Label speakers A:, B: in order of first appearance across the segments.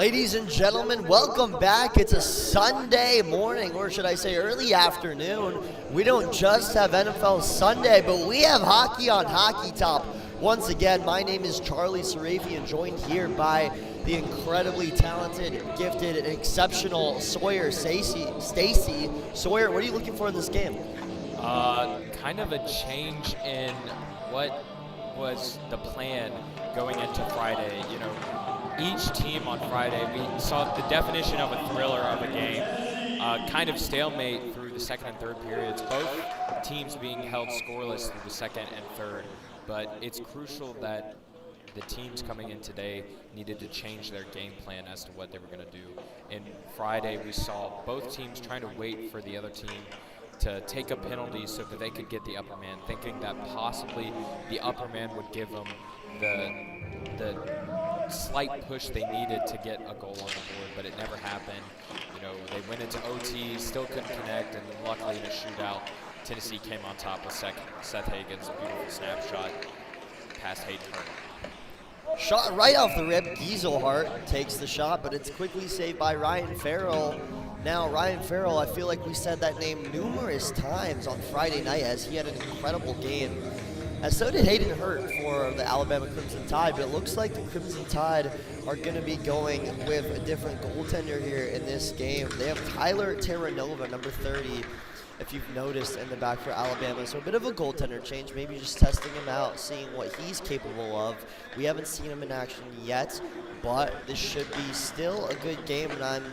A: Ladies and gentlemen, welcome back. It's a Sunday morning, or should I say early afternoon. We don't just have NFL Sunday, but we have hockey on Hockey Top. Once again, my name is Charlie Sarafian, joined here by the incredibly talented, gifted, and exceptional Sawyer Stacy. Sawyer, what are you looking for in this game?
B: Kind of a change in what was the plan going into Friday. You know, each team on Friday, we saw the definition of a thriller of a game, kind of stalemate through the second and third periods, both teams being held scoreless through the second and third. But it's crucial that the teams coming in today needed to change their game plan as to what they were going to do. In Friday, we saw both teams trying to wait for the other team to take a penalty so that they could get the upper man, thinking that possibly the upper man would give them the slight push they needed to get a goal on the board, but it never happened. You know, they went into OT, still couldn't connect, and then luckily in a shootout, Tennessee came on top with Seth Hagen's beautiful snapshot past Hayden Hurd.
A: Shot right off the rip. Gieselhart takes the shot, but it's quickly saved by Ryan Farrell. Now, Ryan Farrell, I feel like we said that name numerous times on Friday night as he had an incredible game. And so did Hayden Hurt for the Alabama Crimson Tide, but it looks like the Crimson Tide are going to be going with a different goaltender here in this game. They have Tyler Terranova, number 30, if you've noticed, in the back for Alabama. So a bit of a goaltender change, maybe just testing him out, seeing what he's capable of. We haven't seen him in action yet, but this should be still a good game, and I'm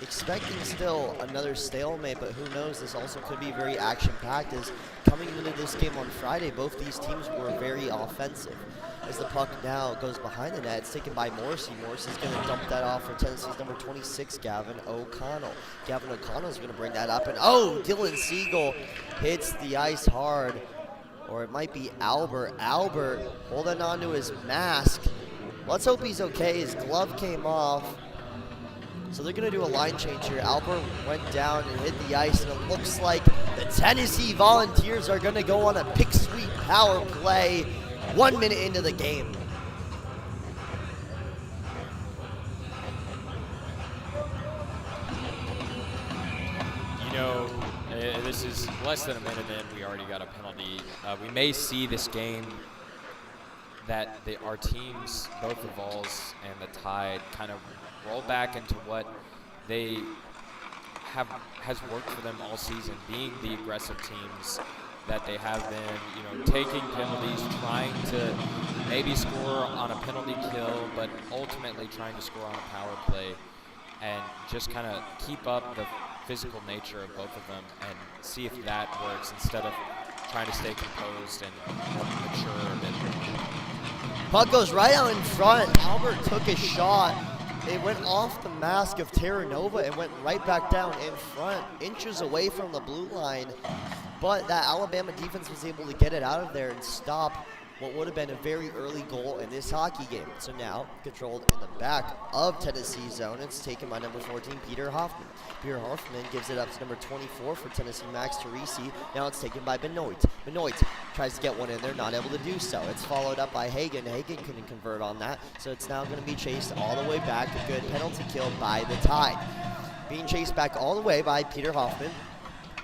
A: expecting still another stalemate, but who knows, this also could be very action-packed, as coming into this game on Friday, both these teams were very offensive. As the puck now goes behind the net, it's taken by Morrissey. Morrissey's going to dump that off for Tennessee's number 26, Gavin O'Connell. Gavin O'Connell's going to bring that up, and Dylan Siegel hits the ice hard, or it might be Albert. Albert holding on to his mask. Let's hope he's okay. His glove came off. So they're going to do a line change here. Albert went down and hit the ice, and it looks like the Tennessee Volunteers are going to go on a pick sweep power play 1 minute into the game.
B: You know, this is less than a minute in. We already got a penalty. We may see this game that our teams, both the Vols and the Tide, kind of roll back into what they has worked for them all season, being the aggressive teams that they have been, you know, taking penalties, trying to maybe score on a penalty kill, but ultimately trying to score on a power play, and just kind of keep up the physical nature of both of them and see if that works instead of trying to stay composed and mature a bit.
A: Puck goes right out in front. Albert took a shot. It went off the mask of Terranova and went right back down in front, inches away from the blue line. But that Alabama defense was able to get it out of there and stop what would have been a very early goal in this hockey game. So now, controlled in the back of Tennessee's zone, it's taken by number 14, Peter Hoffman. Peter Hoffman gives it up to number 24 for Tennessee, Max Teresi. Now it's taken by Benoit. Benoit tries to get one in there, not able to do so. It's followed up by Hagen. Hagen couldn't convert on that, so it's now going to be chased all the way back. A good penalty kill by the Tide. Being chased back all the way by Peter Hoffman.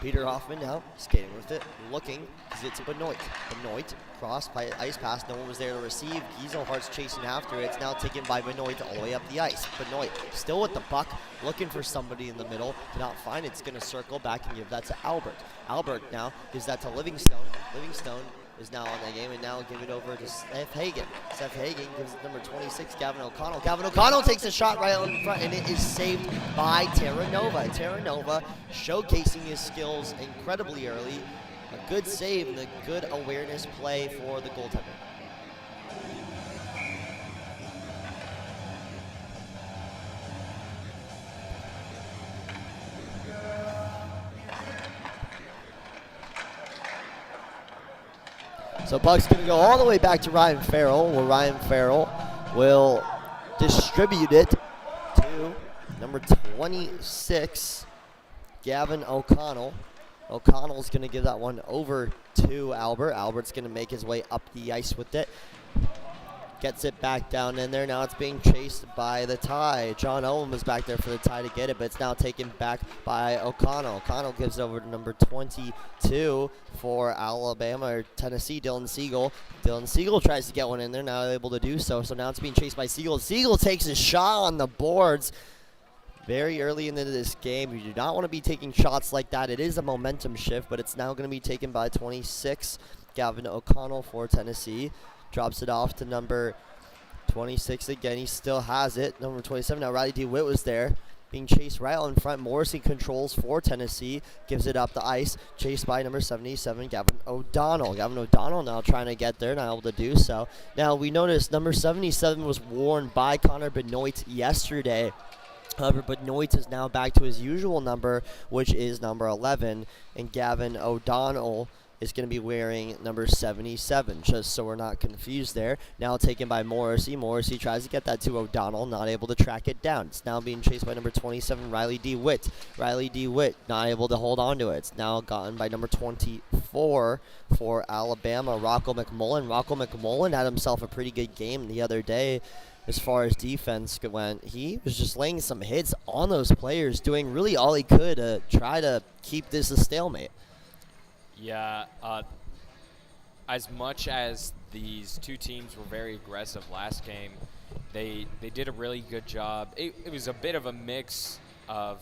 A: Peter Hoffman now skating with it, looking, because it's Benoit. Benoit crossed by ice pass, no one was there to receive. Gieselhart's chasing after it. It's now taken by Benoit all the way up the ice. Benoit still with the puck, looking for somebody in the middle. Cannot find it. It's going to circle back and give that to Albert. Albert now gives that to Livingstone. Livingstone is now on that game, and now give it over to Seth Hagen. Seth Hagen gives it number 26, Gavin O'Connell. Gavin O'Connell takes a shot right out in front, and it is saved by Terranova. Terranova showcasing his skills incredibly early. A good save and a good awareness play for the goaltender. So puck's going to go all the way back to Ryan Farrell, where Ryan Farrell will distribute it to number 26, Gavin O'Connell. O'Connell's going to give that one over to Albert. Albert's going to make his way up the ice with it. Gets it back down in there. Now it's being chased by the tie. John Owen was back there for the tie to get it, but it's now taken back by O'Connell. O'Connell gives over to number 22 for Alabama or Tennessee, Dylan Siegel. Dylan Siegel tries to get one in there, now able to do so. So now it's being chased by Siegel. Siegel takes a shot on the boards very early into this game. You do not want to be taking shots like that. It is a momentum shift, but it's now going to be taken by 26. Gavin O'Connell for Tennessee. Drops it off to number 26 again. He still has it. Number 27. Now Riley DeWitt was there. Being chased right out in front. Morrissey controls for Tennessee. Gives it up the ice. Chased by number 77, Gavin O'Donnell. Gavin O'Donnell now trying to get there. Not able to do so. Now we noticed number 77 was worn by Connor Benoit yesterday. However, Benoit is now back to his usual number, which is number 11. And Gavin O'Donnell is going to be wearing number 77, just so we're not confused there. Now taken by Morrissey. Morrissey tries to get that to O'Donnell, not able to track it down. It's now being chased by number 27, Riley DeWitt. Riley DeWitt not able to hold on to it. It's now gotten by number 24 for Alabama, Rocco McMullen. Rocco McMullen had himself a pretty good game the other day. As far as defense went, he was just laying some hits on those players, doing really all he could to try to keep this a stalemate.
B: Yeah, as much as these two teams were very aggressive last game, they did a really good job. It was a bit of a mix of,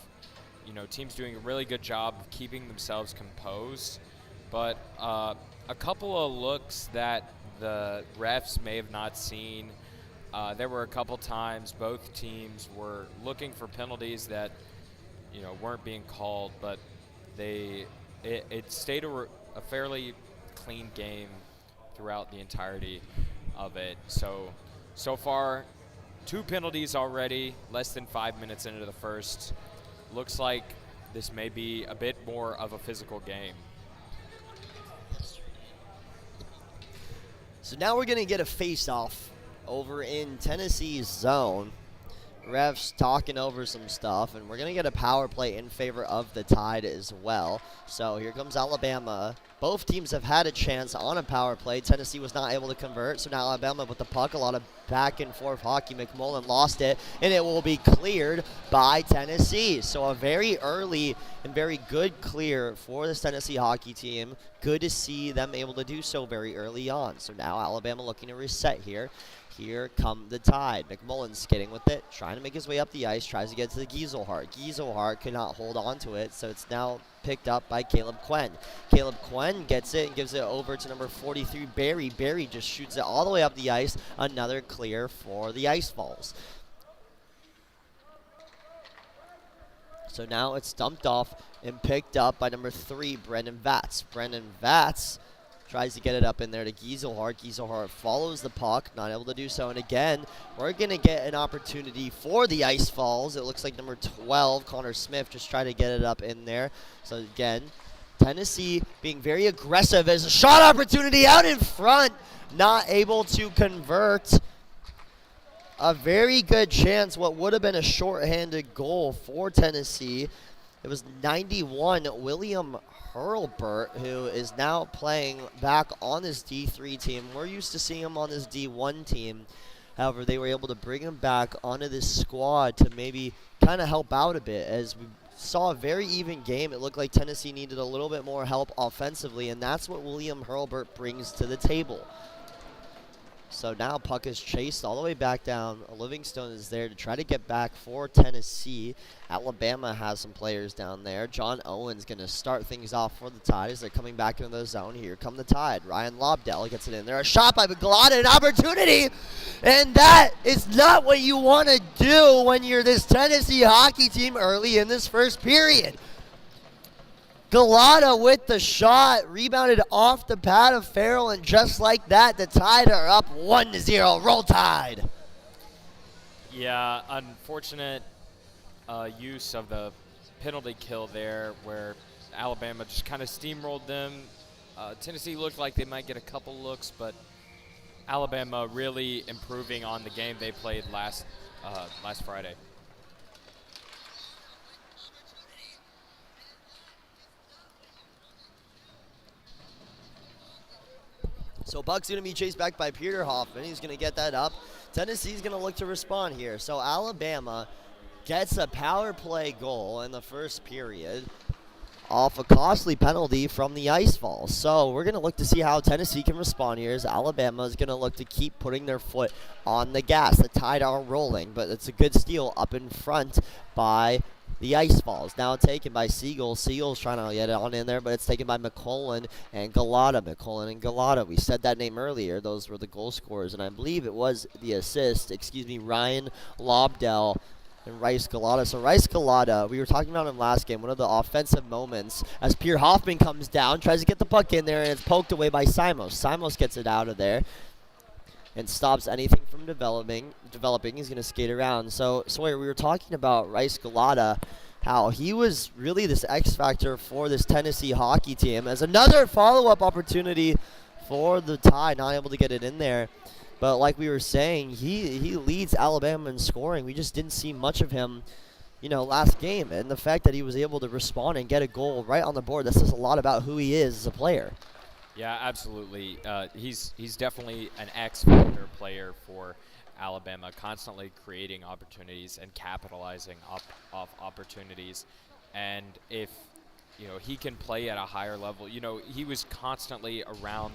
B: teams doing a really good job of keeping themselves composed, but a couple of looks that the refs may have not seen. There were a couple times both teams were looking for penalties that, weren't being called, but it stayed a fairly clean game throughout the entirety of it. So far, 2 penalties already, less than 5 minutes into the first. Looks like this may be a bit more of a physical game.
A: So now we're going to get a face-off over in Tennessee's zone. Refs talking over some stuff, and we're going to get a power play in favor of the Tide as well. So here comes Alabama. Both teams have had a chance on a power play. Tennessee was not able to convert, so now Alabama with the puck. A lot of back and forth hockey. McMullen lost it, and it will be cleared by Tennessee. So a very early and very good clear for this Tennessee hockey team. Good to see them able to do so very early on. So now Alabama looking to reset here. Here come the Tide. McMullen skating with it, trying to make his way up the ice, tries to get to the Gieselhart. Gieselhart cannot hold on to it, so it's now picked up by Caleb Quinn. Caleb Quinn gets it and gives it over to number 43, Barry. Barry just shoots it all the way up the ice. Another clear for the Ice Falls. So now it's dumped off and picked up by number 3, Brendan Vatz. Brendan Vatz tries to get it up in there to Gieselhart. Gieselhart follows the puck, not able to do so. And again, we're going to get an opportunity for the Ice Falls. It looks like number 12, Connor Smith, just trying to get it up in there. So again, Tennessee being very aggressive as a shot opportunity out in front. Not able to convert. A very good chance, what would have been a shorthanded goal for Tennessee. It was 91, William Hurlburt, who is now playing back on this D3 team. We're used to seeing him on this D1 team. However, they were able to bring him back onto this squad to maybe kind of help out a bit. As we saw a very even game, it looked like Tennessee needed a little bit more help offensively, and that's what William Hurlburt brings to the table. So now puck is chased all the way back down. Livingstone is there to try to get back for Tennessee. Alabama has some players down there. John Owen's going to start things off for the Tide as they're coming back into the zone. Here come the Tide. Ryan Lobdell gets it in there. A shot by Beglada, an opportunity. And that is not what you want to do when you're this Tennessee hockey team early in this first period. Galata with the shot, rebounded off the pad of Farrell, and just like that, the Tide are up 1-0. Roll Tide.
B: Yeah, unfortunate use of the penalty kill there where Alabama just kind of steamrolled them. Tennessee looked like they might get a couple looks, but Alabama really improving on the game they played last Friday.
A: So Buck's going to be chased back by Peter Hoffman. He's going to get that up. Tennessee's going to look to respond here. So Alabama gets a power play goal in the first period off a costly penalty from the Ice Falls. So we're going to look to see how Tennessee can respond here, as Alabama is going to look to keep putting their foot on the gas. The Tide are rolling, but it's a good steal up in front by the Ice Falls. Now taken by Siegel. Siegel's trying to get it on in there, but it's taken by McCullen and Galata. McCullen and Galata. We said that name earlier. Those were the goal scorers, and I believe it was the assist. Ryan Lobdell and Rice Galata. So Rice Galata, we were talking about him last game, one of the offensive moments as Pierre Hoffman comes down, tries to get the puck in there, and it's poked away by Simos. Simos gets it out of there and stops anything from developing. He's going to skate around. So, Sawyer, we were talking about Rice Galata, how he was really this X factor for this Tennessee hockey team, as another follow-up opportunity for the Tide, not able to get it in there. But like we were saying, he leads Alabama in scoring. We just didn't see much of him, last game. And the fact that he was able to respond and get a goal right on the board, that says a lot about who he is as a player.
B: Yeah, absolutely. He's definitely an X-factor player for Alabama, constantly creating opportunities and capitalizing off opportunities. And if he can play at a higher level, he was constantly around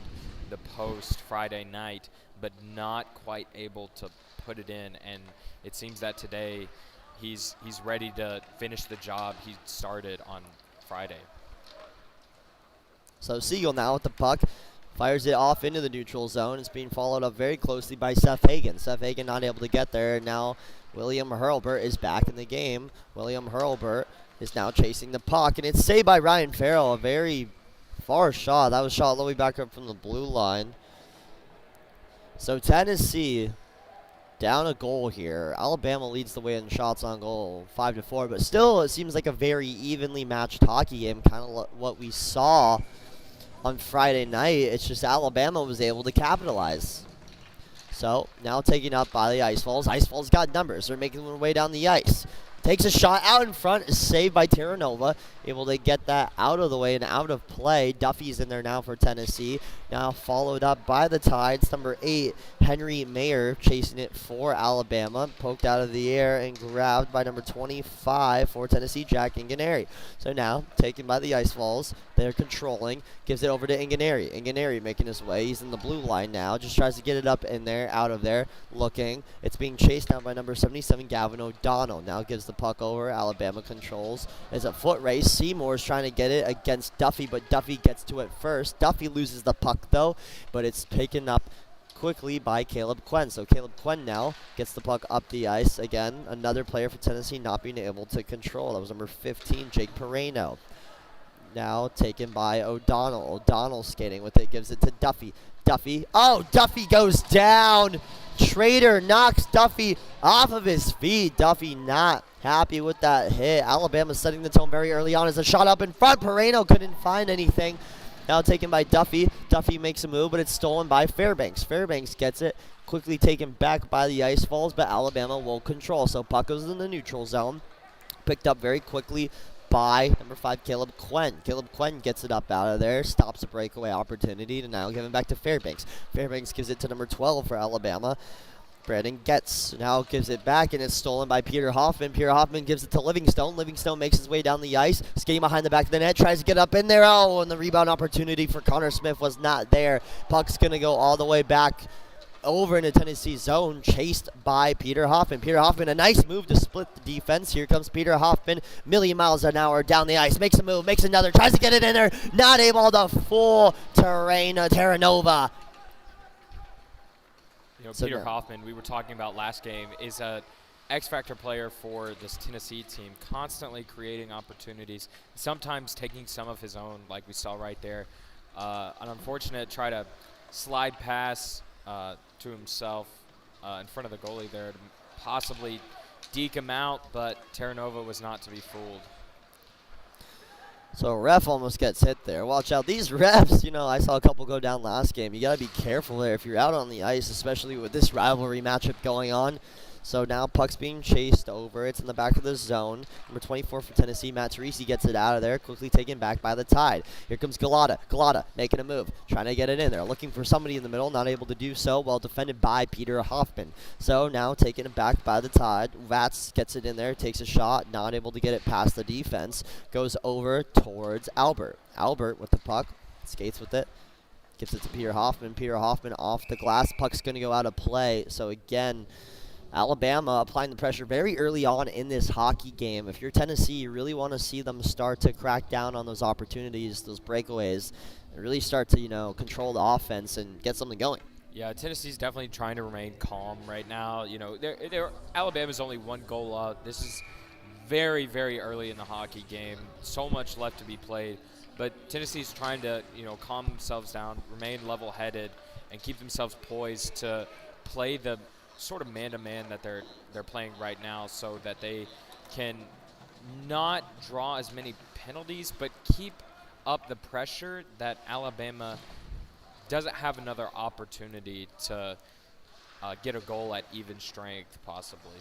B: the post Friday night, but not quite able to put it in. And it seems that today he's ready to finish the job he started on Friday.
A: So Siegel now with the puck, fires it off into the neutral zone. It's being followed up very closely by Seth Hagen. Seth Hagen not able to get there. Now William Hurlburt is back in the game. William Hurlburt is now chasing the puck, and it's saved by Ryan Farrell. A very far shot. That was shot all the way back up from the blue line. So Tennessee down a goal here. Alabama leads the way in shots on goal, 5-4. But still, it seems like a very evenly matched hockey game, kind of what we saw on Friday night. It's just Alabama was able to capitalize. So now taken up by the Ice Falls. Ice Falls got numbers. They're making their way down the ice. Takes a shot out in front, is saved by Terranova. Able to get that out of the way and out of play. Duffy's in there now for Tennessee. Now followed up by the Tides. Number 8, Henry Mayer, chasing it for Alabama. Poked out of the air and grabbed by number 25 for Tennessee, Jack Inganeri. So now taken by the Ice Falls. They're controlling. Gives it over to Inganeri. Inganeri making his way. He's in the blue line now. Just tries to get it up in there, out of there. Looking. It's being chased down by number 77, Gavin O'Donnell. Now gives the puck over. Alabama controls. It's a foot race. Seymour's trying to get it against Duffy, but Duffy gets to it first. Duffy loses the puck, though, but it's taken up quickly by Caleb Quinn. So Caleb Quinn now gets the puck up the ice. Again, another player for Tennessee not being able to control. That was number 15, Jake Pereno. Now taken by O'Donnell. O'Donnell skating with it. Gives it to Duffy. Duffy. Oh, Duffy goes down. Trader knocks Duffy off of his feet. Duffy not happy with that hit. Alabama setting the tone very early on as a shot up in front. Pereno couldn't find anything. Now taken by Duffy. Duffy makes a move, but it's stolen by Fairbanks. Fairbanks gets it. Quickly taken back by the Ice Falls, but Alabama will control. So puck goes in the neutral zone. Picked up very quickly by number 5, Caleb Quinn. Caleb Quinn gets it up out of there, stops a breakaway opportunity, and now giving back to Fairbanks. Fairbanks gives it to number 12 for Alabama. Brandon Getz now gives it back, and it's stolen by Peter Hoffman. Peter Hoffman gives it to Livingstone. Livingstone makes his way down the ice, skating behind the back of the net, tries to get up in there. Oh, and the rebound opportunity for Connor Smith was not there. Puck's going to go all the way back over into Tennessee zone, chased by Peter Hoffman. Peter Hoffman, a nice move to split the defense. Here comes Peter Hoffman, million miles an hour down the ice, makes a move, makes another, tries to get it in there, not able to fool Terranova.
B: Peter Hoffman, we were talking about last game, is a X-factor player for this Tennessee team, constantly creating opportunities, sometimes taking some of his own, like we saw right there. An unfortunate try to slide pass to himself in front of the goalie there to possibly deke him out, but Terranova was not to be fooled.
A: So ref almost gets hit there. Watch out. These refs, I saw a couple go down last game. You got to be careful there if you're out on the ice, especially with this rivalry matchup going on. So now puck's being chased over. It's in the back of the zone. Number 24 for Tennessee, Matt Teresi gets it out of there, quickly taken back by the Tide. Here comes Galata. Galata making a move, trying to get it in there, looking for somebody in the middle, not able to do so, well defended by Peter Hoffman. So now taking it back by the Tide. Vats gets it in there, takes a shot, not able to get it past the defense, goes over towards Albert. Albert with the puck, skates with it, gives it to Peter Hoffman. Peter Hoffman off the glass, puck's going to go out of play. So again, Alabama applying the pressure very early on in this hockey game. If you're Tennessee, you really want to see them start to crack down on those opportunities, those breakaways, and really start to, control the offense and get something going.
B: Yeah, Tennessee's definitely trying to remain calm right now. Alabama's only 1 goal out. This is very, very early in the hockey game. So much left to be played. But Tennessee's trying to, calm themselves down, remain level-headed, and keep themselves poised to play the sort of man-to-man that they're playing right now, so that they can not draw as many penalties, but keep up the pressure that Alabama doesn't have another opportunity to get a goal at even strength, possibly.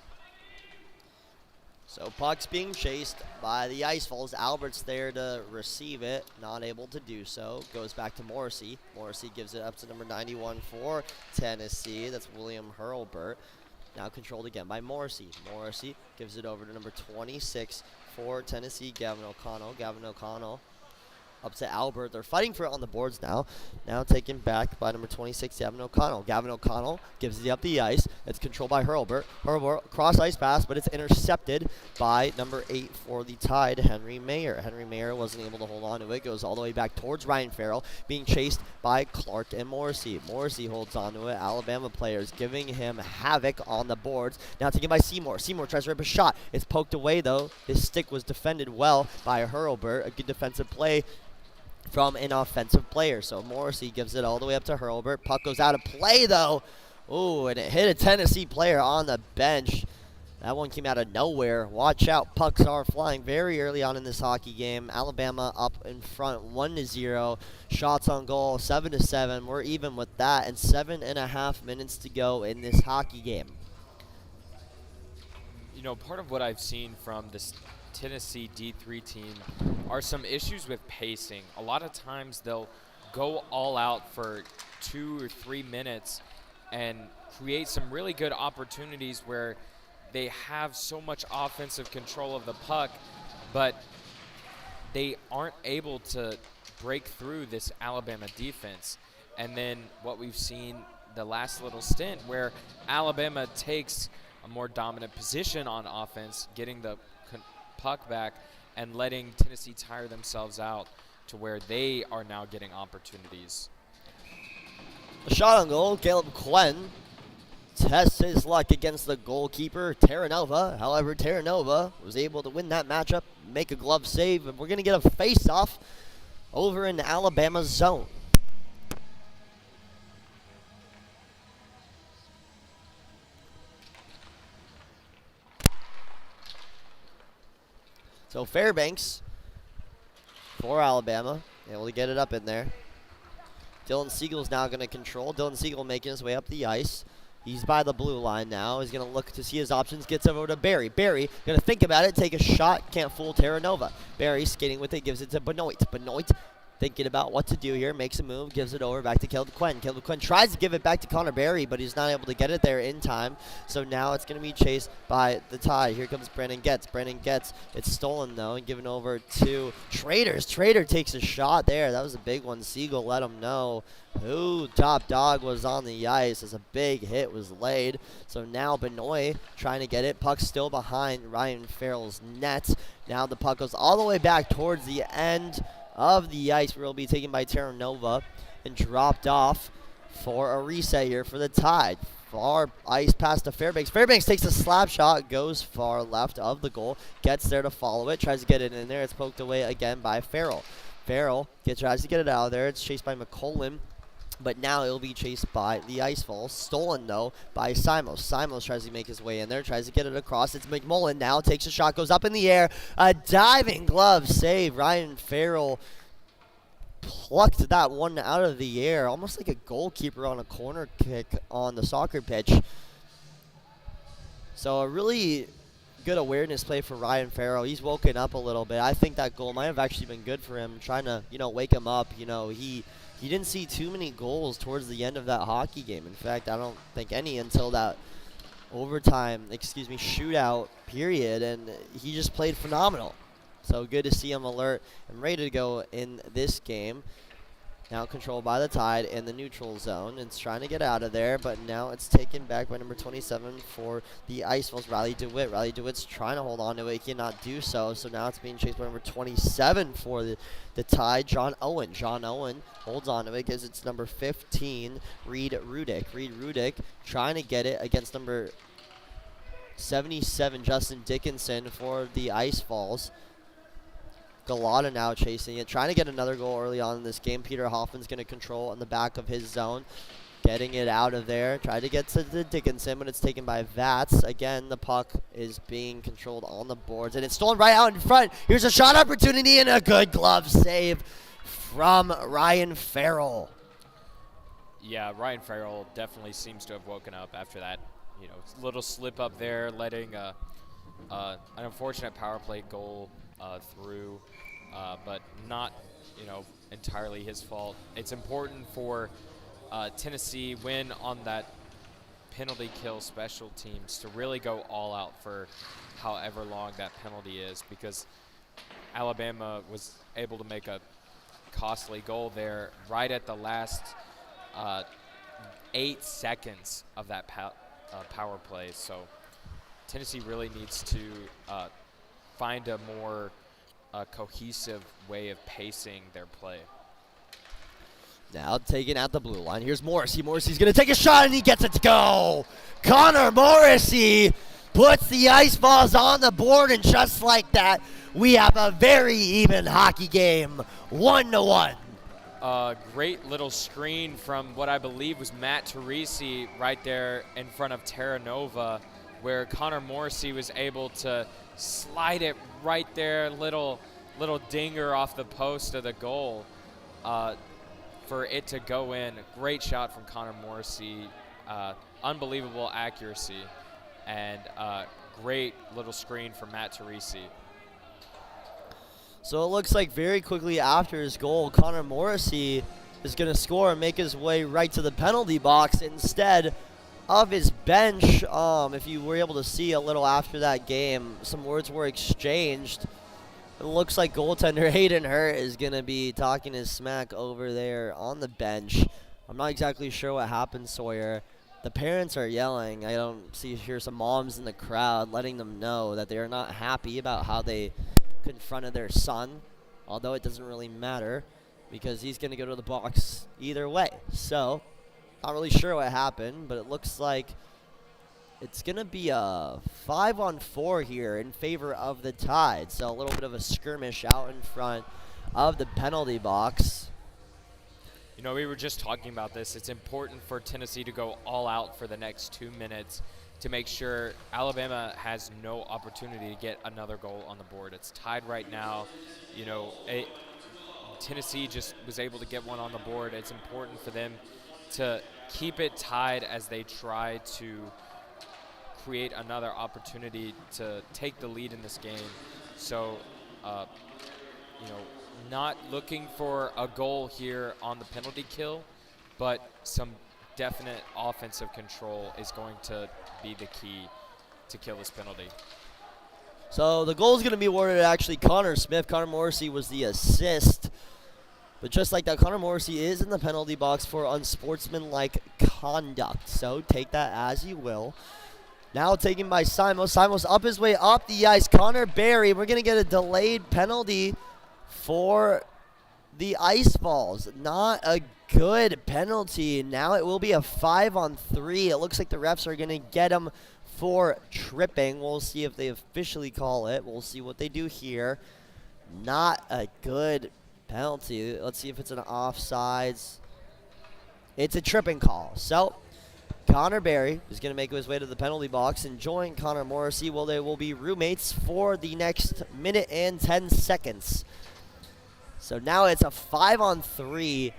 A: So puck's being chased by the Ice Falls. Albert's there to receive it, not able to do so. Goes back to Morrissey. Morrissey gives it up to number 91 for Tennessee. That's William Hurlburt. Now controlled again by Morrissey. Morrissey gives it over to number 26 for Tennessee, Gavin O'Connell. Gavin O'Connell up to Albert. They're fighting for it on the boards now. Now taken back by number 26, Gavin O'Connell. Gavin O'Connell gives it up the ice. It's controlled by Hurlburt. Hurlburt cross ice pass, but it's intercepted by number 8 for the Tide, Henry Mayer. Henry Mayer wasn't able to hold on to it. Goes all the way back towards Ryan Farrell, being chased by Clark and Morrissey. Morrissey holds on to it. Alabama players giving him havoc on the boards. Now taken by Seymour. Seymour tries to rip a shot. It's poked away, though. His stick was defended well by Hurlburt. A good defensive play from an offensive player. So Morrissey gives it all the way up to Hurlburt. Puck goes out of play, though. Ooh, and it hit a Tennessee player on the bench. That one came out of nowhere. Watch out. Pucks are flying very early on in this hockey game. Alabama up in front 1-0. Shots on goal 7-7. We're even with that, and 7.5 minutes to go in this hockey game.
B: Part of what I've seen from this Tennessee D3 team are some issues with pacing. A lot of times they'll go all out for 2 or 3 minutes and create some really good opportunities where they have so much offensive control of the puck, but they aren't able to break through this Alabama defense. And then what we've seen the last little stint where Alabama takes a more dominant position on offense, getting the puck back and letting Tennessee tire themselves out to where they are now getting opportunities.
A: A shot on goal. Caleb Quinn tests his luck against the goalkeeper, Terranova. However, Terranova was able to win that matchup, make a glove save, and we're going to get a face-off over in Alabama's zone. So Fairbanks for Alabama, able to get it up in there. Dylan Siegel's now going to control. Dylan Siegel making his way up the ice. He's by the blue line now. He's going to look to see his options. Gets over to Barry. Barry going to think about it, take a shot. Can't fool Terranova. Barry skating with it, gives it to Benoit. Benoit thinking about what to do here. Makes a move, gives it over back to Caleb Quinn. Caleb Quinn tries to give it back to Connor Barry, but he's not able to get it there in time. So now it's going to be chased by the Tide. Here comes Brandon Getz. Brandon Getz, it's stolen though and given over to Traders. Trader takes a shot there. That was a big one. Siegel let him know who top dog was on the ice as a big hit was laid. So now Benoit trying to get it. Puck still behind Ryan Farrell's net. Now the puck goes all the way back towards the end of the ice, where it will be taken by Terranova and dropped off for a reset here for the Tide. Far ice pass to Fairbanks. Fairbanks takes a slap shot, goes far left of the goal, gets there to follow it, tries to get it in there. It's poked away again by Farrell. Farrell tries to get it out of there. It's chased by McCollum, but now it'll be chased by the Ice Falls. Stolen, though, by Simos. Simos tries to make his way in there, tries to get it across. It's McMullen now, takes a shot, goes up in the air. A diving glove save. Ryan Farrell plucked that one out of the air, almost like a goalkeeper on a corner kick on the soccer pitch. So a really good awareness play for Ryan Farrell. He's woken up a little bit. I think that goal might have actually been good for him, trying to, wake him up. He didn't see too many goals towards the end of that hockey game. In fact, I don't think any until that shootout period, and he just played phenomenal. So good to see him alert and ready to go in this game. Now controlled by the Tide in the neutral zone. It's trying to get out of there, but now it's taken back by number 27 for the Icefalls, Riley DeWitt. Riley DeWitt's trying to hold on to it. He cannot do so. So now it's being chased by number 27 for the Tide, John Owen. John Owen holds on to it because it's number 15, Reed Rudick. Reed Rudick trying to get it against number 77, Justin Dickinson for the Icefalls. Galata now chasing it, trying to get another goal early on in this game. Peter Hoffman's going to control on the back of his zone, getting it out of there. Tried to get to the Dickinson, but it's taken by Vats. Again, the puck is being controlled on the boards, and it's stolen right out in front. Here's a shot opportunity and a good glove save from Ryan Farrell.
B: Yeah, Ryan Farrell definitely seems to have woken up after that, little slip up there, letting an unfortunate power play goal through, but not, entirely his fault. It's important for Tennessee, when on that penalty kill special teams, to really go all out for however long that penalty is, because Alabama was able to make a costly goal there right at the last 8 seconds of that power play. So Tennessee really needs to find a more cohesive way of pacing their play.
A: Now taken at the blue line. Here's Morrissey. Morrissey's going to take a shot, and he gets it to go. Connor Morrissey puts the Icefalls on the board, and just like that, we have a very even hockey game, 1-1.
B: Great little screen from what I believe was Matt Teresi right there in front of Terra Nova, where Connor Morrissey was able to slide it right there, little dinger off the post of the goal for it to go in. Great shot from Connor Morrissey, unbelievable accuracy, and great little screen from Matt Teresi.
A: So it looks like very quickly after his goal, Connor Morrissey is going to score and make his way right to the penalty box instead of his bench. If you were able to see a little after that game, some words were exchanged. It looks like goaltender Hayden Hurt is going to be talking his smack over there on the bench. I'm not exactly sure what happened, Sawyer. The parents are yelling. I don't hear some moms in the crowd letting them know that they are not happy about how they confronted their son, although it doesn't really matter because he's going to go to the box either way. So, not really sure what happened, but it looks like it's going to be a 5-on-4 here in favor of the Tide. So, a little bit of a skirmish out in front of the penalty box.
B: We were just talking about this. It's important for Tennessee to go all out for the next 2 minutes to make sure Alabama has no opportunity to get another goal on the board. It's tied right now. Tennessee just was able to get one on the board. It's important for them to keep it tied as they try to create another opportunity to take the lead in this game. So, not looking for a goal here on the penalty kill, but some definite offensive control is going to be the key to kill this penalty.
A: So the goal is going to be awarded to actually Connor Smith. Connor Morrissey was the assist. But just like that, Connor Morrissey is in the penalty box for unsportsmanlike conduct. So take that as you will. Now taken by Simos. Simos up his way up the ice. Connor Berry. We're going to get a delayed penalty for the Icefalls. Not a good penalty. Now it will be a 5-on-3. It looks like the refs are going to get him for tripping. We'll see if they officially call it. We'll see what they do here. Not a good penalty. Let's see if it's an offsides. It's a tripping call. So Connor Berry is going to make his way to the penalty box and join Connor Morrissey. Well, they will be roommates for the next minute and 10 seconds. So now it's a 5-on-3.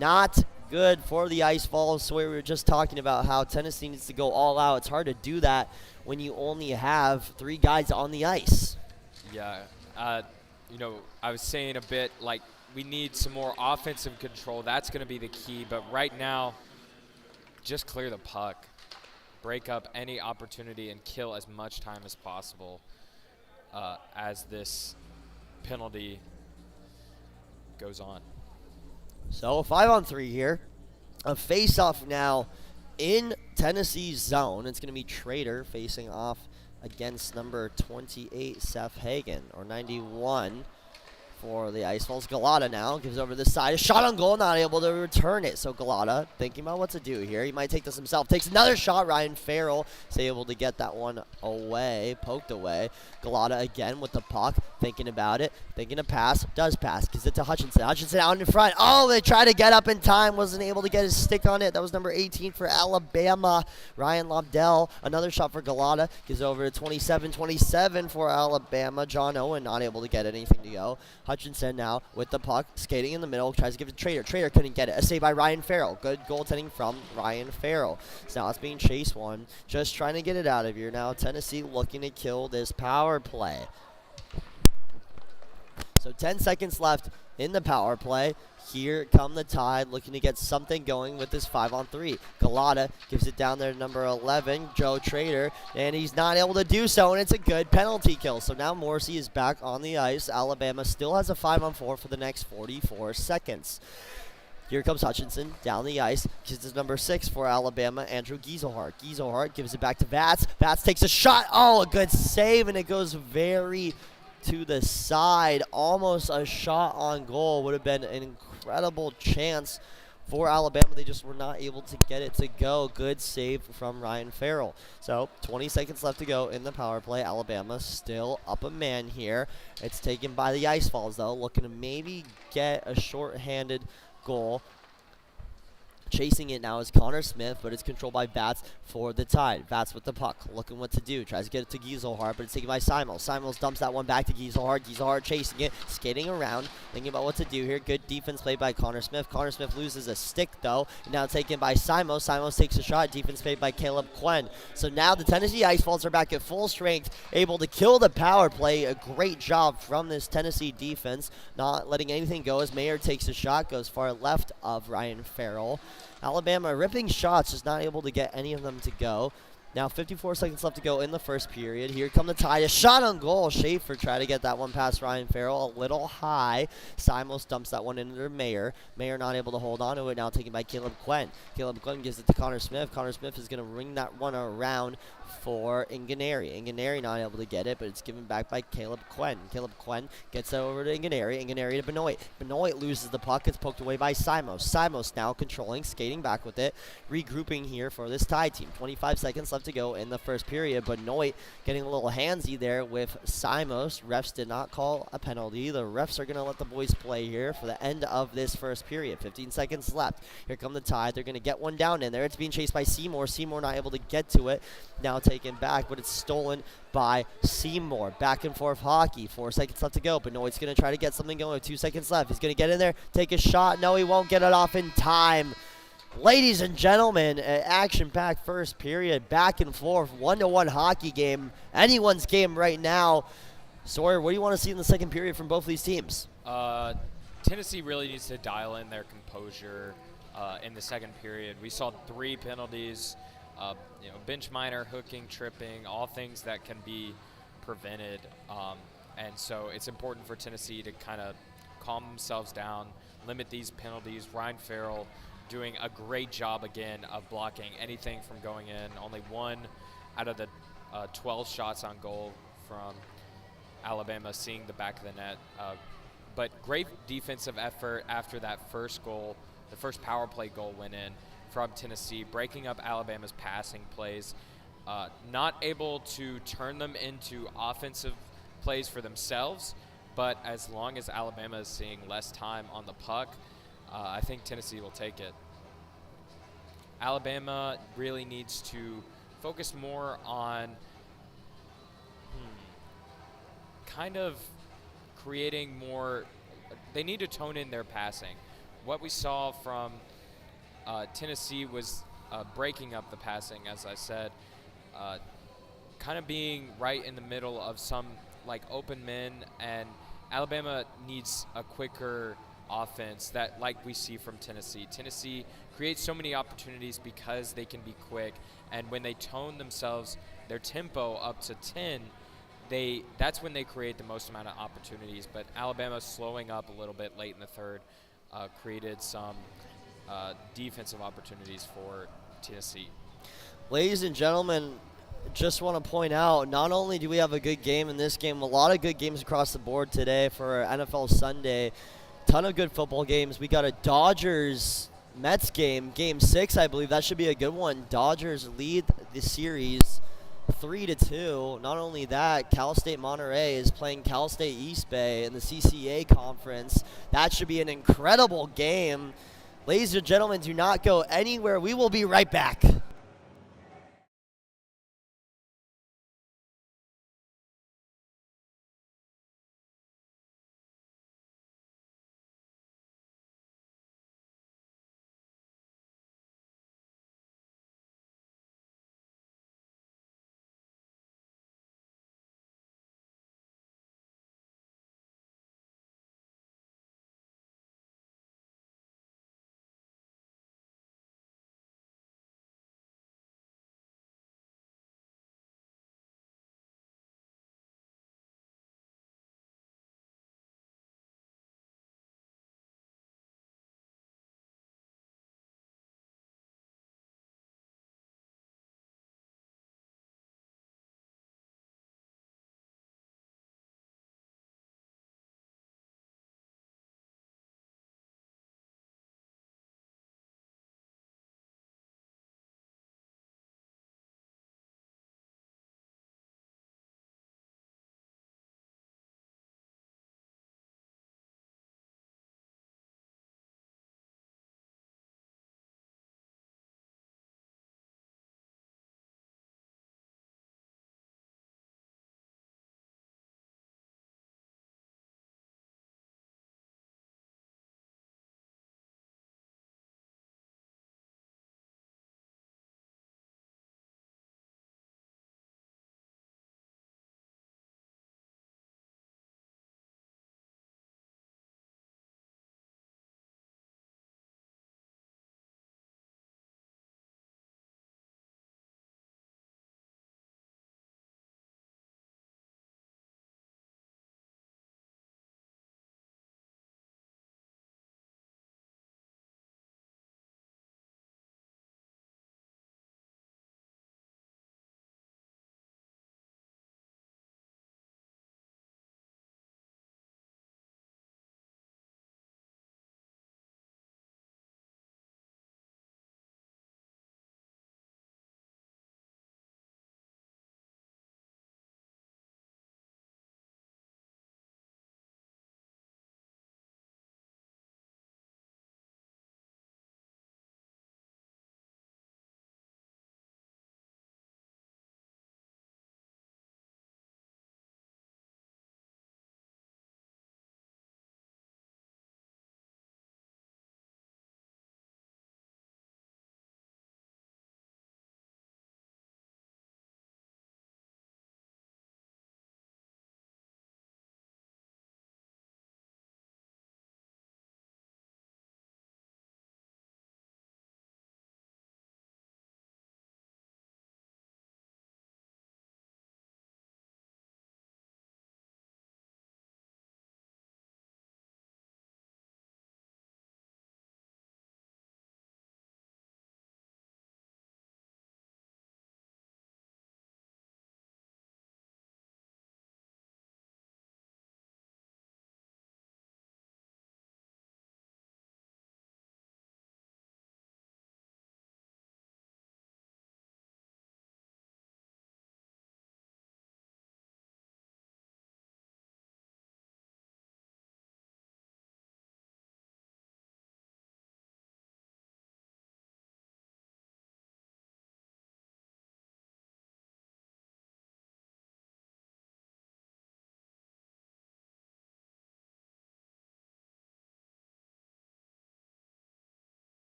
A: Not good for the Ice Falls. So we were just talking about how Tennessee needs to go all out. It's hard to do that when you only have 3 guys on the ice.
B: Yeah, I was saying a bit like we need some more offensive control. That's going to be the key. But right now, just clear the puck, break up any opportunity, and kill as much time as possible as this penalty goes on.
A: So 5-on-3 here. A face-off now in Tennessee's zone. It's going to be Trader facing off against number 28, Seth Hagen, or 91 for the Ice Falls. Galata now gives over this side. A shot on goal, not able to return it. So Galata thinking about what to do here. He might take this himself. Takes another shot. Ryan Farrell is able to get that one away, poked away. Galata again with the puck, thinking about it, thinking to pass. Does pass. Gives it to Hutchinson. Hutchinson out in front. Oh, they tried to get up in time. Wasn't able to get his stick on it. That was number 18 for Alabama, Ryan Lobdell. Another shot for Galata. Gives over to 27-27 for Alabama. John Owen not able to get anything to go. Hutchinson now with the puck, skating in the middle, tries to give it to Trader. Trader couldn't get it. A save by Ryan Farrell. Good goaltending from Ryan Farrell. So now it's being chased one. Just trying to get it out of here. Now Tennessee looking to kill this power play. So 10 seconds left in the power play. Here come the Tide, looking to get something going with this 5-on-3. Galata gives it down there to number 11, Joe Trader, and he's not able to do so, and it's a good penalty kill. So now Morrissey is back on the ice. Alabama still has a 5-on-4 for the next 44 seconds. Here comes Hutchinson down the ice. Gives his number 6 for Alabama, Andrew Gieselhart. Gieselhart gives it back to Vats. Vats takes a shot. Oh, a good save, and it goes very to the side. Almost a shot on goal. Would have been an incredible chance for Alabama. They just were not able to get it to go. Good save from Ryan Farrell. So 20 seconds left to go in the power play. Alabama still up a man here. It's taken by the Ice Falls, though, looking to maybe get a shorthanded goal. Chasing it now is Connor Smith, but it's controlled by Vats for the Tide. Vats with the puck, looking what to do. Tries to get it to Gieselhart, but it's taken by Simons. Simons dumps that one back to Gieselhart. Gieselhart chasing it, skating around, thinking about what to do here. Good defense played by Connor Smith. Connor Smith loses a stick, though, and now taken by Simons. Simons takes a shot. Defense played by Caleb Quinn. So now the Tennessee Ice Falls are back at full strength, able to kill the power play. A great job from this Tennessee defense, not letting anything go as Mayer takes a shot, goes far left of Ryan Farrell. Alabama ripping shots, just not able to get any of them to go. Now 54 seconds left to go in the first period. Here come the Tide. A shot on goal. Schaefer tried to get that one past Ryan Farrell. A little high. Simons dumps that one into Mayer. Mayer not able to hold on to it. Now taken by Caleb Quinn. Caleb Quinn gives it to Connor Smith. Connor Smith is going to ring that one around for Inganeri. Inganeri not able to get it, but it's given back by Caleb Quinn. Caleb Quinn gets it over to Inganeri. Inganeri to Benoit. Benoit loses the puck. It's poked away by Simons. Simons now controlling, skating back with it. Regrouping here for this Tide team. 25 seconds left to go in the first period. Benoit getting a little handsy there with Simons. Refs did not call a penalty. The refs are going to let the boys play here for the end of this first period. 15 seconds left. Here come the Tide. They're going to get one down in there. It's being chased by Seymour. Seymour not able to get to it. Now taken back, but it's stolen by Seymour. Back and forth hockey. 4 seconds left to go. Benoit's going to try to get something going with 2 seconds left. He's going to get in there, take a shot. No, he won't get it off in time. Ladies and gentlemen, an action-packed first period, back and forth, 1-1 hockey game. Anyone's game right now. Sawyer, what do you want to see in the second period from both of these teams?
B: Tennessee really needs to dial in their composure in the second period. We saw 3 penalties, bench minor, hooking, tripping, all things that can be prevented. And so it's important for Tennessee to kind of calm themselves down, limit these penalties. Ryan Farrell doing a great job again of blocking anything from going in. Only 1 out of the 12 shots on goal from Alabama seeing the back of the net. But great defensive effort after that first goal. The first power play goal went in from Tennessee, breaking up Alabama's passing plays. Not able to turn them into offensive plays for themselves, but as long as Alabama is seeing less time on the puck, I think Tennessee will take it. Alabama really needs to focus more on kind of creating more. They need to tone in their passing. What we saw from Tennessee was breaking up the passing, as I said, kind of being right in the middle of some like open men, and Alabama needs a quicker offense that like we see from Tennessee. Tennessee creates so many opportunities because they can be quick, and when they tone themselves, their tempo up to 10, that's when they create the most amount of opportunities. But Alabama slowing up a little bit late in the third created some defensive opportunities for Tennessee.
A: Ladies and gentlemen, just want to point out, not only do we have a good game in this game, a lot of good games across the board today for NFL Sunday. Ton of good football games. We got a Dodgers-Mets game, Game 6, I believe. That should be a good one. Dodgers lead the series 3-2. Not only that, Cal State Monterey is playing Cal State East Bay in the CCA conference. That should be an incredible game. Ladies and gentlemen, do not go anywhere. We will be right back.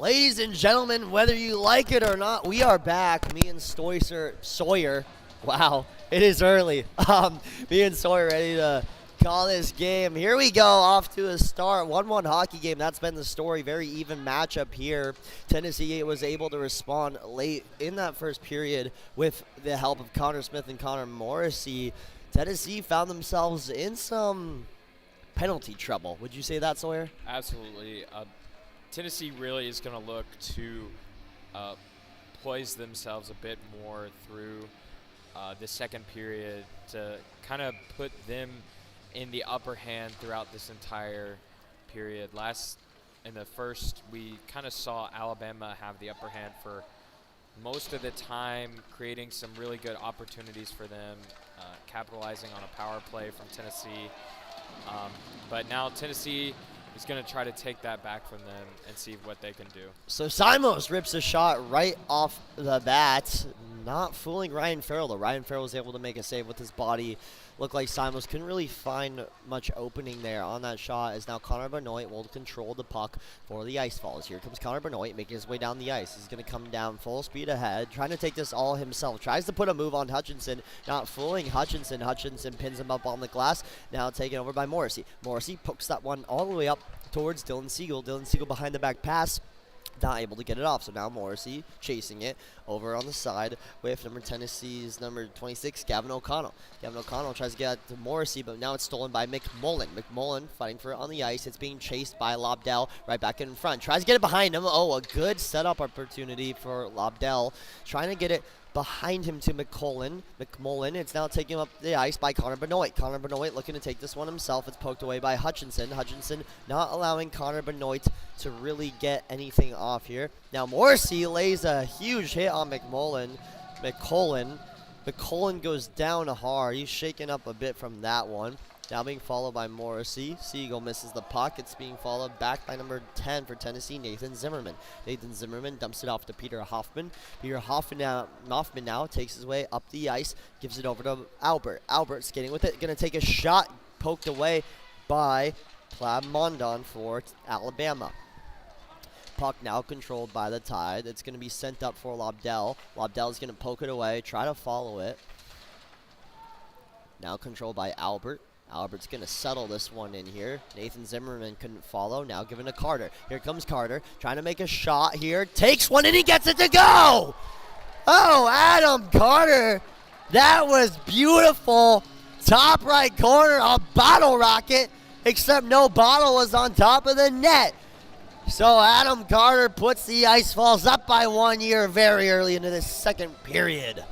A: Ladies and gentlemen, whether you like it or not, we are back. Me and Sawyer. Wow, it is early. Me and Sawyer ready to call this game. Here we go, off to a start. 1-1 hockey game. That's been the story. Very even matchup here. Tennessee was able to respond late in that first period with the help of Connor Smith and Connor Morrissey. Tennessee found themselves in some penalty trouble. Would you say that, Sawyer?
B: Absolutely. Tennessee really is going to look to poise themselves a bit more through the second period to kind of put them in the upper hand throughout this entire period. In the first, we kind of saw Alabama have the upper hand for most of the time, creating some really good opportunities for them, capitalizing on a power play from Tennessee. But now Tennessee is going to try to take that back from them and see what they can do.
A: So Simos rips a shot right off the bat. Not fooling Ryan Farrell, though. Ryan Farrell was able to make a save with his body. Looked like Simos couldn't really find much opening there on that shot, as now Connor Benoit will control the puck for the Ice Falls. Here comes Connor Benoit making his way down the ice. He's going to come down full speed ahead, trying to take this all himself. Tries to put a move on Hutchinson, not fooling Hutchinson. Hutchinson pins him up on the glass, now taken over by Morrissey. Morrissey pokes that one all the way up towards Dylan Siegel. Dylan Siegel behind the back pass, not able to get it off. So now Morrissey chasing it over on the side with Tennessee's number 26, Gavin O'Connell. Gavin O'Connell tries to get to Morrissey, but now it's stolen by McMullen. McMullen fighting for it on the ice. It's being chased by Lobdell right back in front. Tries to get it behind him. Oh, a good setup opportunity for Lobdell. Trying to get it behind him to McMullen. It's now taken up the ice by Connor Benoit. Connor Benoit looking to take this one himself. It's poked away by Hutchinson. Hutchinson not allowing Connor Benoit to really get anything off here. Now Morrissey lays a huge hit on McMullen. McCullen goes down hard. He's shaken up a bit from that one. Now being followed by Morrissey. Siegel misses the puck. It's being followed back by number 10 for Tennessee, Nathan Zimmerman. Nathan Zimmerman dumps it off to Peter Hoffman. Peter Hoffman now takes his way up the ice, gives it over to Albert. Albert skating with it, going to take a shot, poked away by Mondon for Alabama. Puck now controlled by the Tide. It's going to be sent up for Lobdell. Lobdell's going to poke it away, try to follow it. Now controlled by Albert. Albert's going to settle this one in here. Nathan Zimmerman couldn't follow. Now given to Carter. Here comes Carter. Trying to make a shot here. Takes one and he gets it to go! Oh, Adam Carter. That was beautiful. Top right corner, a bottle rocket. Except no bottle was on top of the net. So Adam Carter puts the Ice Falls up by 1 year very early into the second period.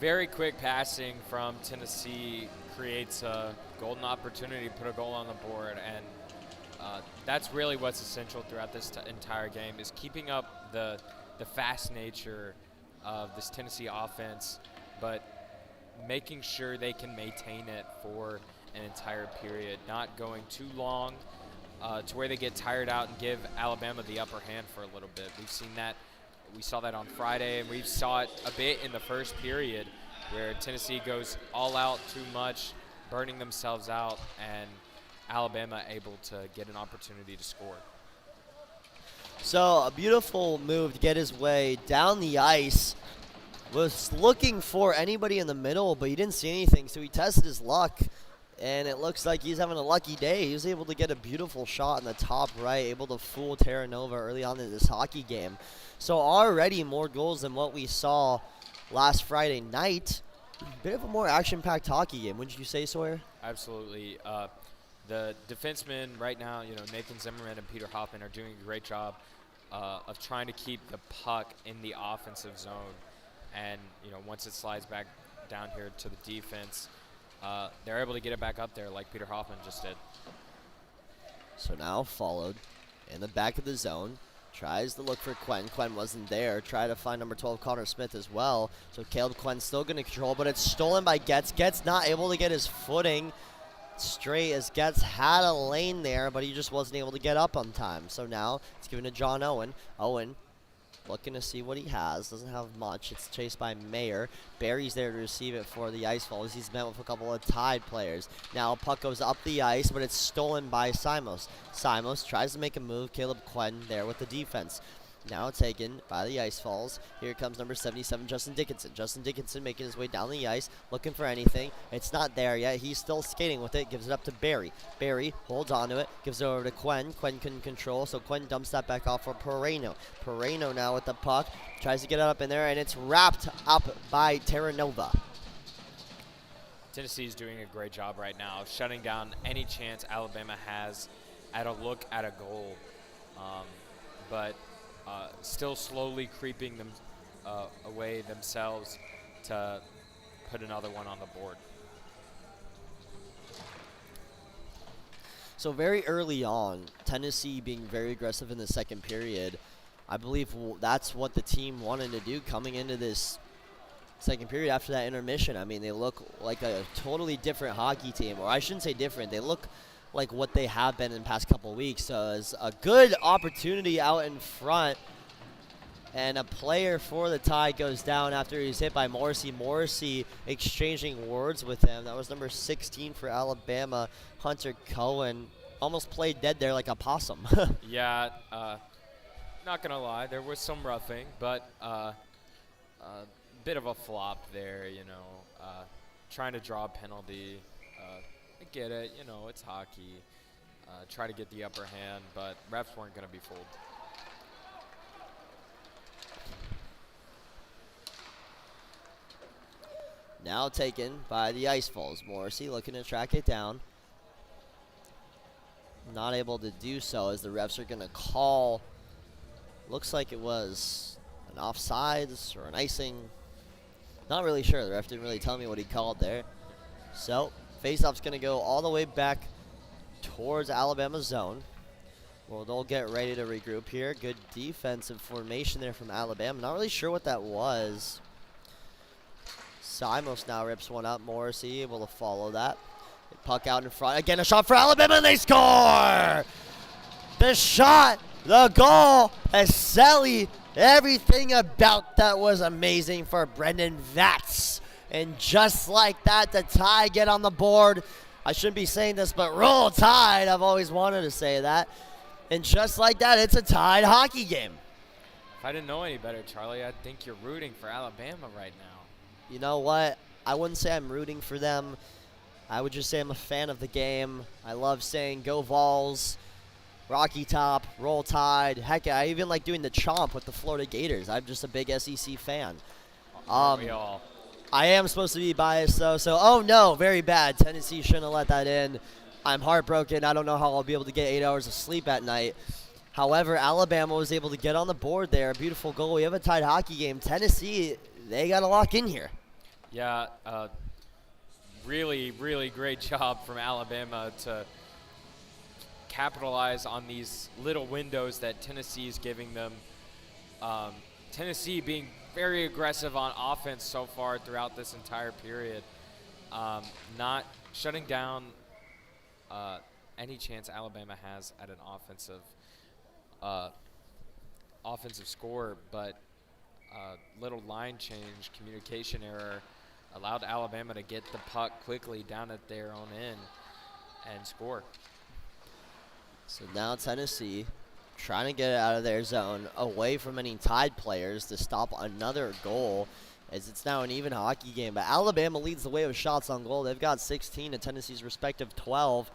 B: Very quick passing from Tennessee creates a golden opportunity to put a goal on the board, and that's really what's essential throughout this entire game, is keeping up the fast nature of this Tennessee offense, but making sure they can maintain it for an entire period, not going too long to where they get tired out and give Alabama the upper hand for a little bit. We saw that on Friday, and we saw it a bit in the first period, where Tennessee goes all out too much, burning themselves out, and Alabama able to get an opportunity to score.
A: So a beautiful move to get his way down the ice. Was looking for anybody in the middle, but he didn't see anything, so he tested his luck, and it looks like he's having a lucky day. He was able to get a beautiful shot in the top right, able to fool Terranova early on in this hockey game. So already more goals than what we saw last Friday night. Bit of a more action-packed hockey game, wouldn't you say, Sawyer?
B: Absolutely. The defensemen right now, Nathan Zimmerman and Peter Hoffman are doing a great job of trying to keep the puck in the offensive zone. And, once it slides back down here to the defense, they're able to get it back up there like Peter Hoffman just did.
A: So now followed in the back of the zone. Tries to look for Quentin. Quentin wasn't there. Try to find number 12, Connor Smith, as well. So Caleb Quentin still going to control, but it's stolen by Getz. Getz not able to get his footing straight, as Getz had a lane there, but he just wasn't able to get up on time. So now it's given to John Owen. Owen looking to see what he has. Doesn't have much. It's chased by Mayer. Barry's there to receive it for the Ice Falls. He's met with a couple of Tide players. Now puck goes up the ice, but it's stolen by Simos. Simos tries to make a move. Caleb Quinn there with the defense. Now taken by the Ice Falls. Here comes number 77, Justin Dickinson. Justin Dickinson making his way down the ice, looking for anything. It's not there yet. He's still skating with it. Gives it up to Barry. Barry holds onto it. Gives it over to Quinn. Quinn couldn't control, so Quinn dumps that back off for Pereno. Pereno now with the puck. Tries to get it up in there, and it's wrapped up by Terranova.
B: Tennessee's doing a great job right now, shutting down any chance Alabama has at a look at a goal. But still slowly creeping them away themselves to put another one on the board.
A: So very early on, Tennessee being very aggressive in the second period, I believe that's what the team wanted to do coming into this second period after that intermission. I mean, they look like a totally different hockey team, or I shouldn't say different. They look like what they have been in the past couple weeks. So it's a good opportunity out in front. And a player for the Tide goes down after he's hit by Morrissey. Morrissey exchanging words with him. That was number 16 for Alabama, Hunter Cohen. Almost played dead there like a possum.
B: Yeah, not going to lie, there was some roughing, but a bit of a flop there, trying to draw a penalty. I get it, it's hockey. Try to get the upper hand, but refs weren't going to be fooled.
A: Now taken by the Ice Falls. Morrissey looking to track it down. Not able to do so as the refs are going to call. Looks like it was an offsides or an icing. Not really sure. The ref didn't really tell me what he called there. So faceoff's going to go all the way back towards Alabama's zone. Well, they'll get ready to regroup here. Good defensive formation there from Alabama. Not really sure what that was. Simos now rips one up. Morrissey able to follow that. Puck out in front. Again, a shot for Alabama, and they score! The shot, the goal, Selly. Everything about that was amazing for Brendan Vats. And just like that, the Tide get on the board. I shouldn't be saying this, but roll Tide. I've always wanted to say that. And just like that, it's a Tide hockey game.
B: If I didn't know any better, Charlie, I think you're rooting for Alabama right now.
A: You know what? I wouldn't say I'm rooting for them. I would just say I'm a fan of the game. I love saying go Vols, Rocky Top, Roll Tide. Heck, I even like doing the chomp with the Florida Gators. I'm just a big SEC fan.
B: We all.
A: I am supposed to be biased, though. So, oh, no, very bad. Tennessee shouldn't have let that in. I'm heartbroken. I don't know how I'll be able to get 8 hours of sleep at night. However, Alabama was able to get on the board there. A beautiful goal. We have a tied hockey game. Tennessee, they got to lock in here.
B: Yeah, really, really great job from Alabama to capitalize on these little windows that Tennessee is giving them. Tennessee being very aggressive on offense so far throughout this entire period. Not shutting down any chance Alabama has at an offensive score, but little line change, communication error allowed Alabama to get the puck quickly down at their own end and score.
A: So now Tennessee trying to get it out of their zone, away from any Tide players to stop another goal, as it's now an even hockey game. But Alabama leads the way with shots on goal. They've got 16 to Tennessee's respective 12.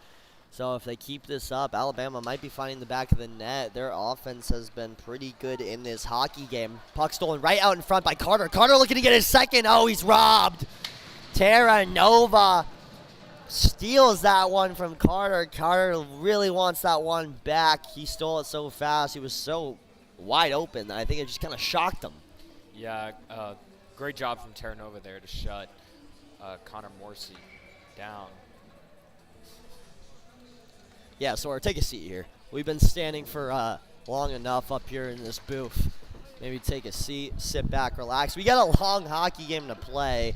A: So if they keep this up, Alabama might be finding the back of the net. Their offense has been pretty good in this hockey game. Puck stolen right out in front by Carter. Carter looking to get his second. Oh, he's robbed. Terranova steals that one from Carter. Carter really wants that one back. He stole it so fast. He was so wide open that I think it just kind of shocked him.
B: Yeah, great job from Terranova there to shut Connor Morrissey down.
A: Yeah, so take a seat here. We've been standing for long enough up here in this booth. Maybe take a seat, sit back, relax. We got a long hockey game to play.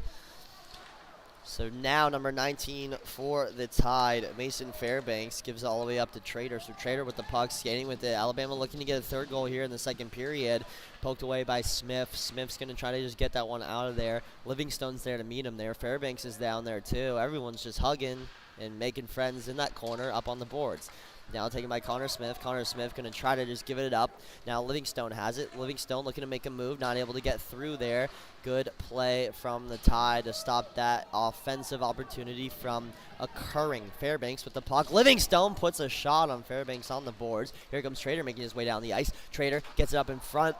A: So now number 19 for the Tide, Mason Fairbanks, gives it all the way up to Trader. So Trader with the puck, skating with it. Alabama looking to get a third goal here in the second period. Poked away by Smith. Smith's going to try to just get that one out of there. Livingstone's there to meet him there. Fairbanks is down there too. Everyone's just hugging and making friends in that corner up on the boards. Now taken by Connor Smith. Connor Smith going to try to just give it up. Now Livingstone has it. Livingstone looking to make a move, not able to get through there. Good play from the Tide to stop that offensive opportunity from occurring. Fairbanks with the puck. Livingstone puts a shot on Fairbanks on the boards. Here comes Trader making his way down the ice. Trader gets it up in front.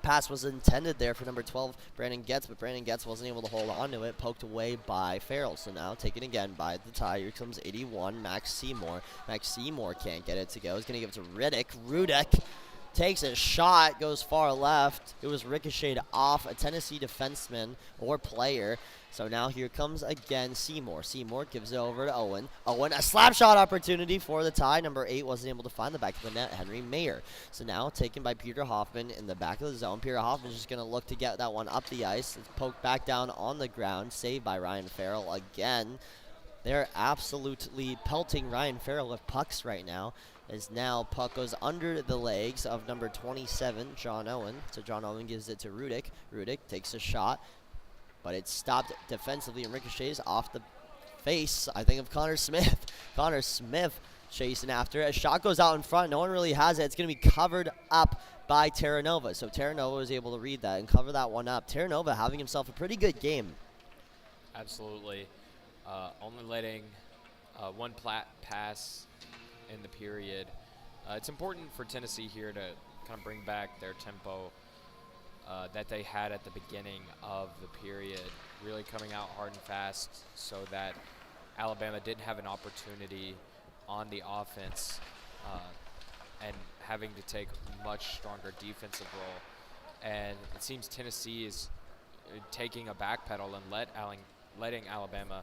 A: Pass was intended there for number 12, Brandon Getz, but Brandon Getz wasn't able to hold on to it. Poked away by Farrell. So now taken again by the Tide. Here comes 81, Max Seymour. Max Seymour can't get it to go. He's going to give it to Riddick. Rudek takes a shot, goes far left. It was ricocheted off a Tennessee defenseman or player. So now here comes again Seymour. Seymour gives it over to Owen. Owen, a slap shot opportunity for the Tide. Number 8 wasn't able to find the back of the net, Henry Mayer. So now taken by Peter Hoffman in the back of the zone. Peter Hoffman's just going to look to get that one up the ice. It's poked back down on the ground, saved by Ryan Farrell again. They're absolutely pelting Ryan Farrell with pucks right now. As now puck goes under the legs of number 27, John Owen. So John Owen gives it to Rudek. Rudek takes a shot, but it's stopped defensively and ricochets off the face, I think, of Connor Smith. Connor Smith chasing after it. A shot goes out in front. No one really has it. It's going to be covered up by Terranova. So Terranova was able to read that and cover that one up. Terranova having himself a pretty good game.
B: Absolutely. Only letting one pass in the period. It's important for Tennessee here to kind of bring back their tempo that they had at the beginning of the period, really coming out hard and fast so that Alabama didn't have an opportunity on the offense and having to take a much stronger defensive role. And it seems Tennessee is taking a backpedal and letting Alabama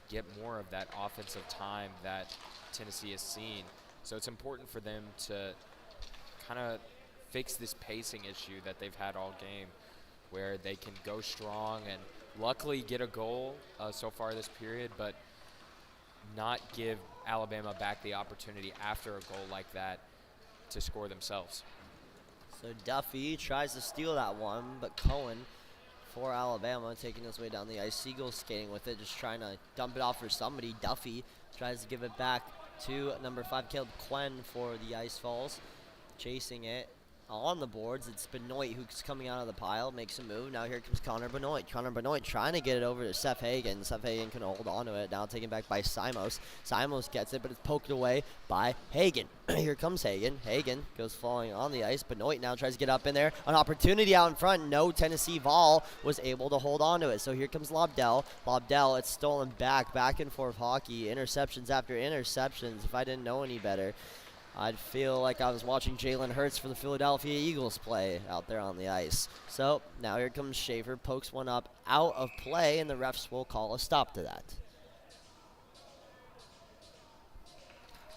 B: get more of that offensive time that Tennessee has seen. So it's important for them to kind of fix this pacing issue that they've had all game, where they can go strong and luckily get a goal so far this period, but not give Alabama back the opportunity after a goal like that to score themselves.
A: So Duffy tries to steal that one, but Cohen for Alabama taking his way down the ice. Siegel skating with it, just trying to dump it off for somebody. Duffy tries to give it back to number 5, Caleb Quinn for the Ice Falls. Chasing it on the boards. It's Benoit who's coming out of the pile, makes a move. Now here comes Connor Benoit. Connor Benoit trying to get it over to Seth Hagen. Seth Hagen can hold on to it. Now taken back by Simos. Simos gets it, but it's poked away by Hagen. Here comes Hagen. Hagen goes falling on the ice. Benoit now tries to get up in there. An opportunity out in front. No Tennessee Vol was able to hold on to it. So here comes Lobdell. Lobdell, it's stolen back and forth hockey. Interceptions after interceptions. If I didn't know any better, I'd feel like I was watching Jalen Hurts for the Philadelphia Eagles play out there on the ice. So now here comes Schaefer, pokes one up out of play, and the refs will call a stop to that.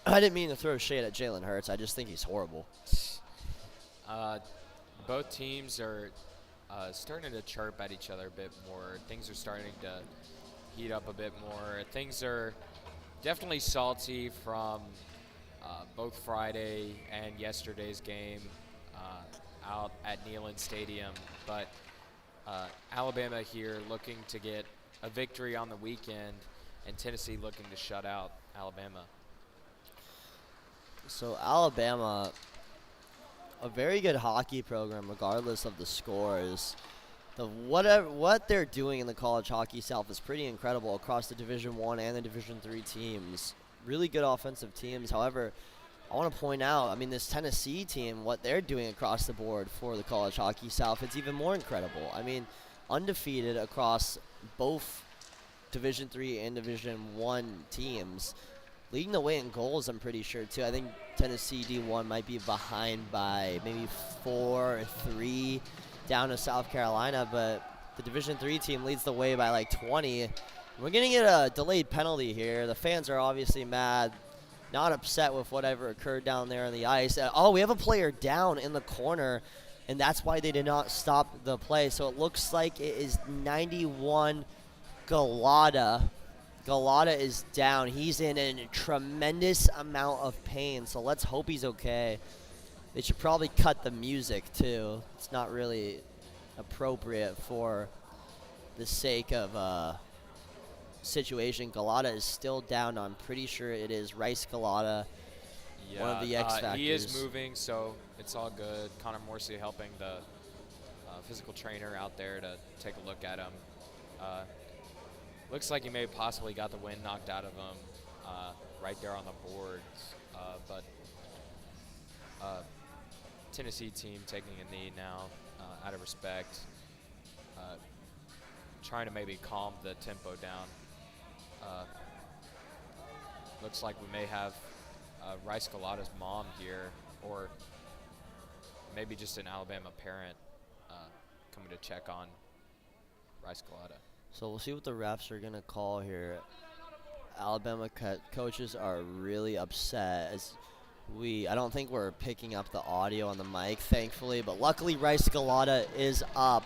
A: I didn't mean to throw shade at Jalen Hurts. I just think he's horrible.
B: Both teams are starting to chirp at each other a bit more. Things are starting to heat up a bit more. Things are definitely salty from both Friday and yesterday's game out at Neyland Stadium. But Alabama here looking to get a victory on the weekend, and Tennessee looking to shut out Alabama.
A: So Alabama, a very good hockey program regardless of the scores. What they're doing in the college hockey South is pretty incredible across the Division I and the Division III teams. Really good offensive teams. However, I want to point out, I mean, this Tennessee team, what they're doing across the board for the college hockey South, it's even more incredible. I mean, undefeated across both Division III and Division I teams. Leading the way in goals, I'm pretty sure, too. I think Tennessee D1 might be behind by maybe 4 or 3 down to South Carolina, but the Division III team leads the way by like 20. We're going to get a delayed penalty here. The fans are obviously mad, not upset with whatever occurred down there on the ice. Oh, we have a player down in the corner, and that's why they did not stop the play. So it looks like it is 91 Galata. Galata is down. He's in a tremendous amount of pain, so let's hope he's okay. They should probably cut the music, too. It's not really appropriate for the sake of situation. Galata is still down. I'm pretty sure it is Rice Galata, one of the X Factors.
B: He is moving, so it's all good. Connor Morrissey helping the physical trainer out there to take a look at him. Looks like he may have possibly got the wind knocked out of him right there on the boards. But Tennessee team taking a knee now out of respect. Trying to maybe calm the tempo down. Looks like we may have Rice Galata's mom here, or maybe just an Alabama parent coming to check on Rice Galata.
A: So we'll see what the refs are going to call here. Alabama coaches are really upset as I don't think we're picking up the audio on the mic, thankfully, but luckily Rice Galata is up.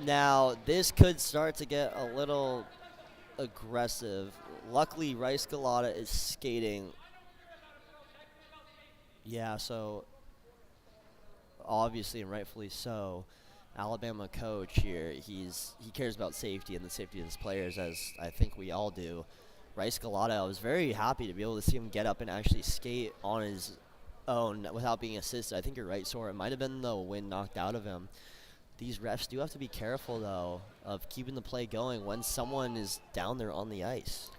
A: Now, this could start to get a little aggressive. Luckily, Rice Galata is skating. Yeah, so obviously and rightfully so, Alabama coach here, he cares about safety and the safety of his players, as I think we all do. Rice Galata, I was very happy to be able to see him get up and actually skate on his own without being assisted. I think you're right, Sora. It might have been the wind knocked out of him. These refs do have to be careful, though, of keeping the play going when someone is down there on the ice.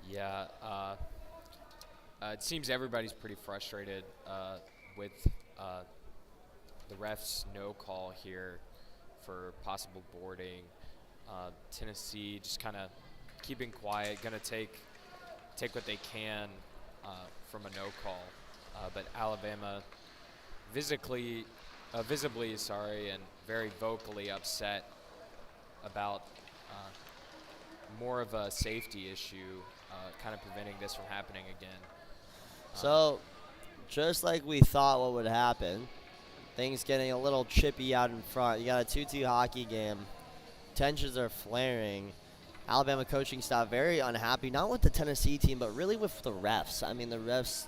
B: Yeah, it seems everybody's pretty frustrated with the refs' no call here for possible boarding. Tennessee just kind of keeping quiet, going to take what they can from a no call. But Alabama visibly, and very vocally upset about more of a safety issue, kind of preventing this from happening again.
A: So, just like we thought what would happen, things getting a little chippy out in front. You got a 2-2 hockey game. Tensions are flaring. Alabama coaching staff very unhappy, not with the Tennessee team, but really with the refs. I mean, the refs,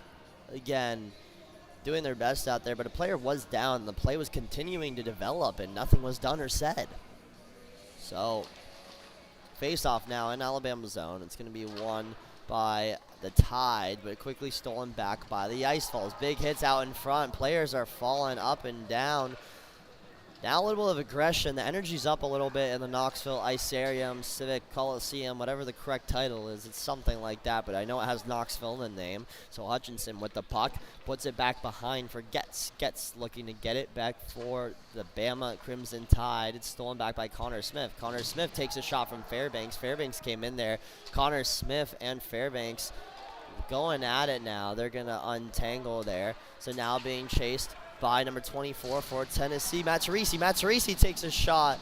A: again, doing their best out there, but a player was down. The play was continuing to develop, and nothing was done or said. So, face-off now in Alabama zone. It's going to be won by the Tide, but quickly stolen back by the Ice Falls. Big hits out in front. Players are falling up and down. Now a little bit of aggression. The energy's up a little bit in the Knoxville Icarium, Civic Coliseum, whatever the correct title is. It's something like that, but I know it has Knoxville in the name. So Hutchinson with the puck puts it back behind for Getz. Getz looking to get it back for the Bama Crimson Tide. It's stolen back by Connor Smith. Connor Smith takes a shot from Fairbanks. Fairbanks came in there. Connor Smith and Fairbanks going at it now. They're going to untangle there. So now being chased by number 24 for Tennessee, Matt Teresi. Matt Teresi takes a shot.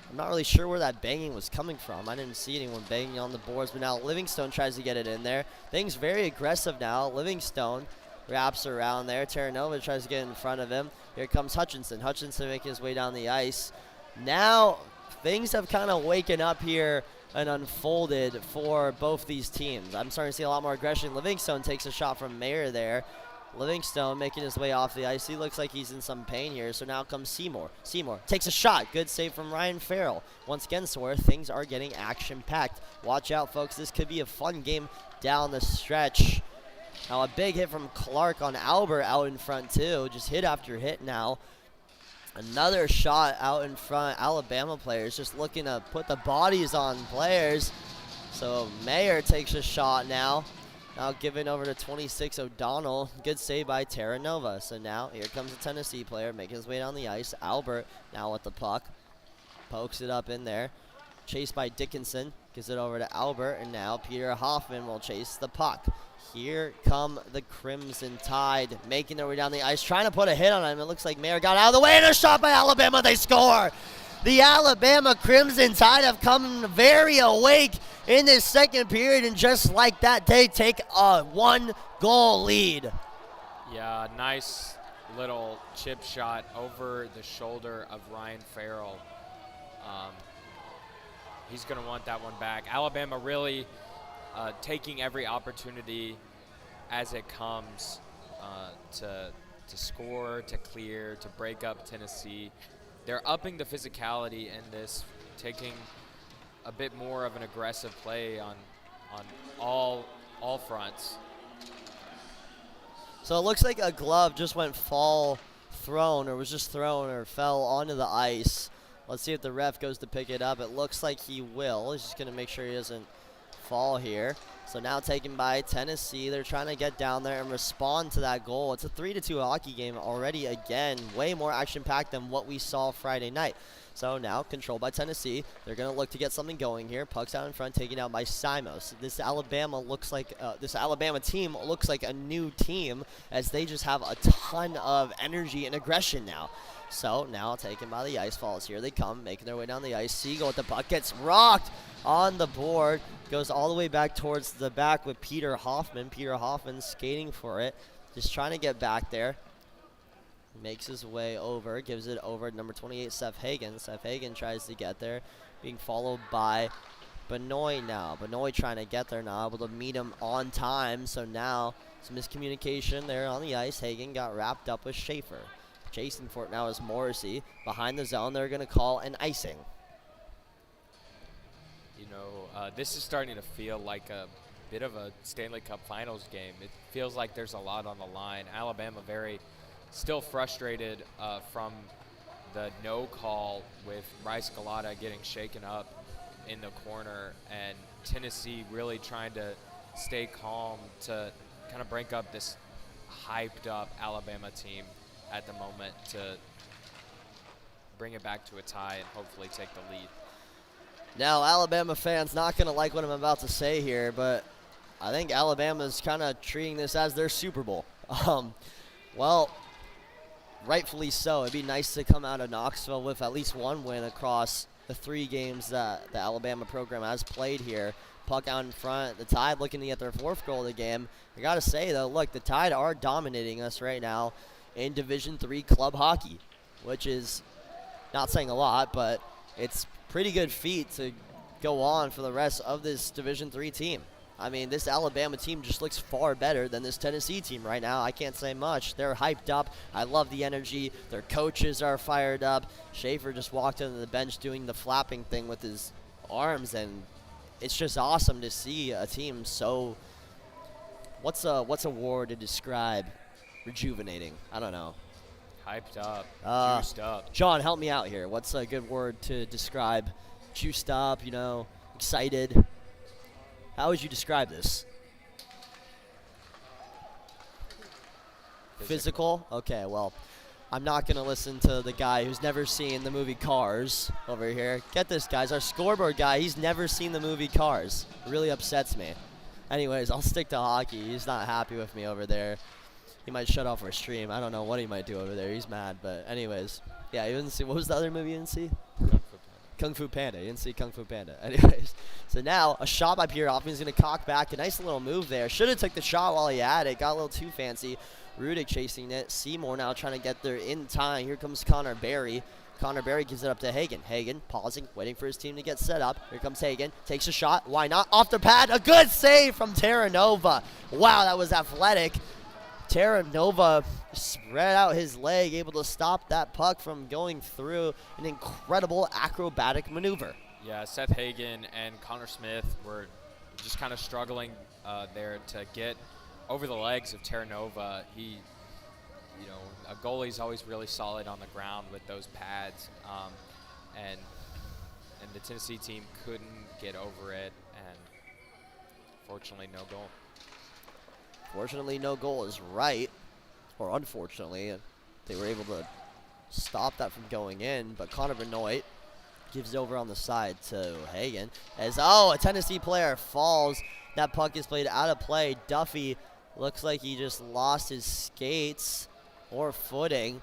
A: I'm not really sure where that banging was coming from. I didn't see anyone banging on the boards, but now Livingstone tries to get it in there. Things very aggressive now. Livingstone wraps around there. Terranova tries to get in front of him. Here comes Hutchinson. Hutchinson making his way down the ice. Now things have kind of waken up here and unfolded for both these teams. I'm starting to see a lot more aggression. Livingstone takes a shot from Mayer there. Livingstone making his way off the ice. He looks like he's in some pain here. So now comes Seymour. Seymour takes a shot. Good save from Ryan Farrell. Once again, Sora, things are getting action-packed. Watch out, folks. This could be a fun game down the stretch. Now a big hit from Clark on Albert out in front, too. Just hit after hit now. Another shot out in front. Alabama players just looking to put the bodies on players. So Mayer takes a shot now. Now giving over to 26 O'Donnell. Good save by Terranova. So now here comes a Tennessee player making his way down the ice. Albert now with the puck. Pokes it up in there. Chased by Dickinson. Gives it over to Albert. And now Peter Hoffman will chase the puck. Here come the Crimson Tide making their way down the ice. Trying to put a hit on him. It looks like Mayer got out of the way. And a shot by Alabama. They score. The Alabama Crimson Tide have come very awake in this second period, and just like that, they take a 1-goal lead.
B: Yeah, nice little chip shot over the shoulder of Ryan Farrell. He's going to want that one back. Alabama really taking every opportunity as it comes to score, to clear, to break up Tennessee. They're upping the physicality in this, taking a bit more of an aggressive play on all fronts.
A: So it looks like a glove just went thrown, or was just thrown or fell onto the ice. Let's see if the ref goes to pick it up. It looks like he will. He's just going to make sure he doesn't fall here. So now taken by Tennessee. They're trying to get down there and respond to that goal. It's a 3-2 hockey game already again. Way more action-packed than what we saw Friday night. So now controlled by Tennessee. They're going to look to get something going here. Puck's out in front, taken out by Simos. This Alabama team looks like a new team, as they just have a ton of energy and aggression now. So now taken by the Ice Falls. Here they come, making their way down the ice. Siegel with the puck gets rocked on the board. Goes all the way back towards the back with Peter Hoffman. Peter Hoffman skating for it. Just trying to get back there. Makes his way over. Gives it over to number 28, Seth Hagen. Seth Hagen tries to get there. Being followed by Benoit now. Benoit trying to get there now. Able to meet him on time. So now some miscommunication there on the ice. Hagen got wrapped up with Schaefer. Chasing for it now is Morrissey. Behind the zone, they're going to call an icing.
B: You know, this is starting to feel like a bit of a Stanley Cup Finals game. It feels like there's a lot on the line. Alabama still frustrated from the no call with Rice Galata getting shaken up in the corner, and Tennessee really trying to stay calm to kind of break up this hyped up Alabama team at the moment to bring it back to a tie and hopefully take the lead.
A: Now, Alabama fans not going to like what I'm about to say here, but I think Alabama's kind of treating this as their Super Bowl. Well, rightfully so. It'd be nice to come out of Knoxville with at least one win across the 3 games that the Alabama program has played here. Puck out in front. The Tide looking to get their 4th goal of the game. I got to say, though, look, the Tide are dominating us right now in Division III club hockey, which is not saying a lot, but it's pretty good feat to go on for the rest of this Division III team. I mean, this Alabama team just looks far better than this Tennessee team right now. I can't say much. They're hyped up. I love the energy. Their coaches are fired up. Schaefer just walked into the bench doing the flapping thing with his arms, and it's just awesome to see a team so, what's a word to describe rejuvenating? I don't know.
B: Hyped up, juiced up.
A: John, help me out here. What's a good word to describe juiced up, excited? How would you describe this? Physical? Okay, well, I'm not going to listen to the guy who's never seen the movie Cars over here. Get this, guys. Our scoreboard guy, he's never seen the movie Cars. It really upsets me. Anyways, I'll stick to hockey. He's not happy with me over there. He might shut off our stream. I don't know what he might do over there. He's mad. But anyways, yeah, you didn't see. What was the other movie you didn't see? Kung Fu Panda. You didn't see Kung Fu Panda. Anyways, so now a shot by Peter Hoffman. He's going to cock back. A nice little move there. Should have took the shot while he had it. Got a little too fancy. Rudick chasing it. Seymour now trying to get there in time. Here comes Connor Berry. Connor Berry gives it up to Hagen. Hagen pausing, waiting for his team to get set up. Here comes Hagen. Takes a shot. Why not? Off the pad. A good save from Terranova. Wow, that was athletic. Terranova spread out his leg, able to stop that puck from going through an incredible acrobatic maneuver.
B: Yeah, Seth Hagen and Connor Smith were just kind of struggling there to get over the legs of Terranova. A goalie's always really solid on the ground with those pads, and the Tennessee team couldn't get over it, and fortunately, no goal.
A: Fortunately, no goal is right, or unfortunately, they were able to stop that from going in, but Connor Benoit gives it over on the side to Hagen. A Tennessee player falls. That puck is played out of play. Duffy looks like he just lost his skates or footing,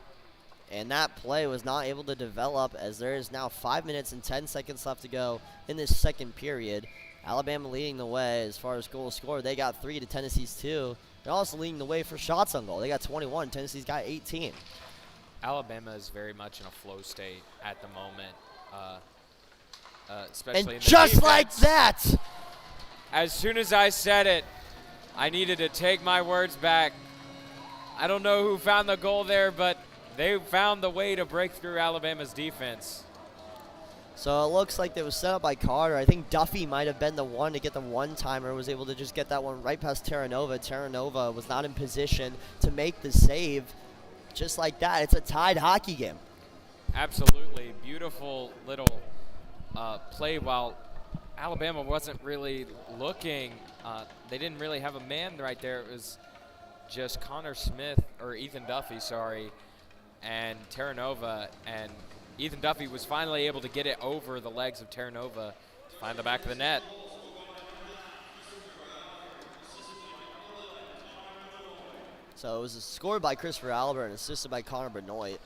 A: and that play was not able to develop, as there is now 5 minutes and 10 seconds left to go in this second period. Alabama leading the way as far as goals scored. They got 3 to Tennessee's 2. They're also leading the way for shots on goal. They got 21. Tennessee's got 18.
B: Alabama is very much in a flow state at the moment. especially in
A: And
B: the
A: just
B: defense.
A: like that,
B: As soon as I said it, I needed to take my words back. I don't know who found the goal there, but they found the way to break through Alabama's defense.
A: so it looks like it was set up by Carter. I think Duffy might have been the one to get the one-timer, was able to just get that one right past Terranova. Terranova was not in position to make the save. Just like that, it's a tied hockey game.
B: Absolutely. Beautiful little play while Alabama wasn't really looking. They didn't really have a man right there. It was just Connor Smith, or Ethan Duffy, sorry, and Terranova. And Ethan Duffy was finally able to get it over the legs of Terranova to find the back of the net.
A: So it was scored by Christopher Albert and assisted by Connor Benoit.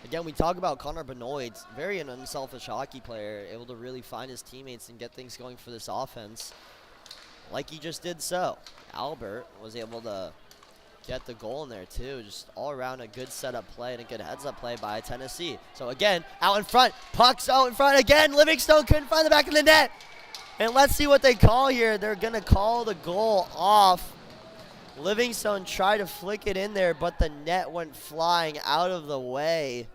A: Again, we talk about Connor Benoit, very an unselfish hockey player, able to really find his teammates and get things going for this offense, like he just did so. Albert was able to get the goal in there too. Just all around a good setup play and a good heads-up play by Tennessee. So again, out in front, puck's out in front again. Livingstone couldn't find the back of the net. And let's see what they call here. They're gonna call the goal off. Livingstone tried to flick it in there, but the net went flying out of the way.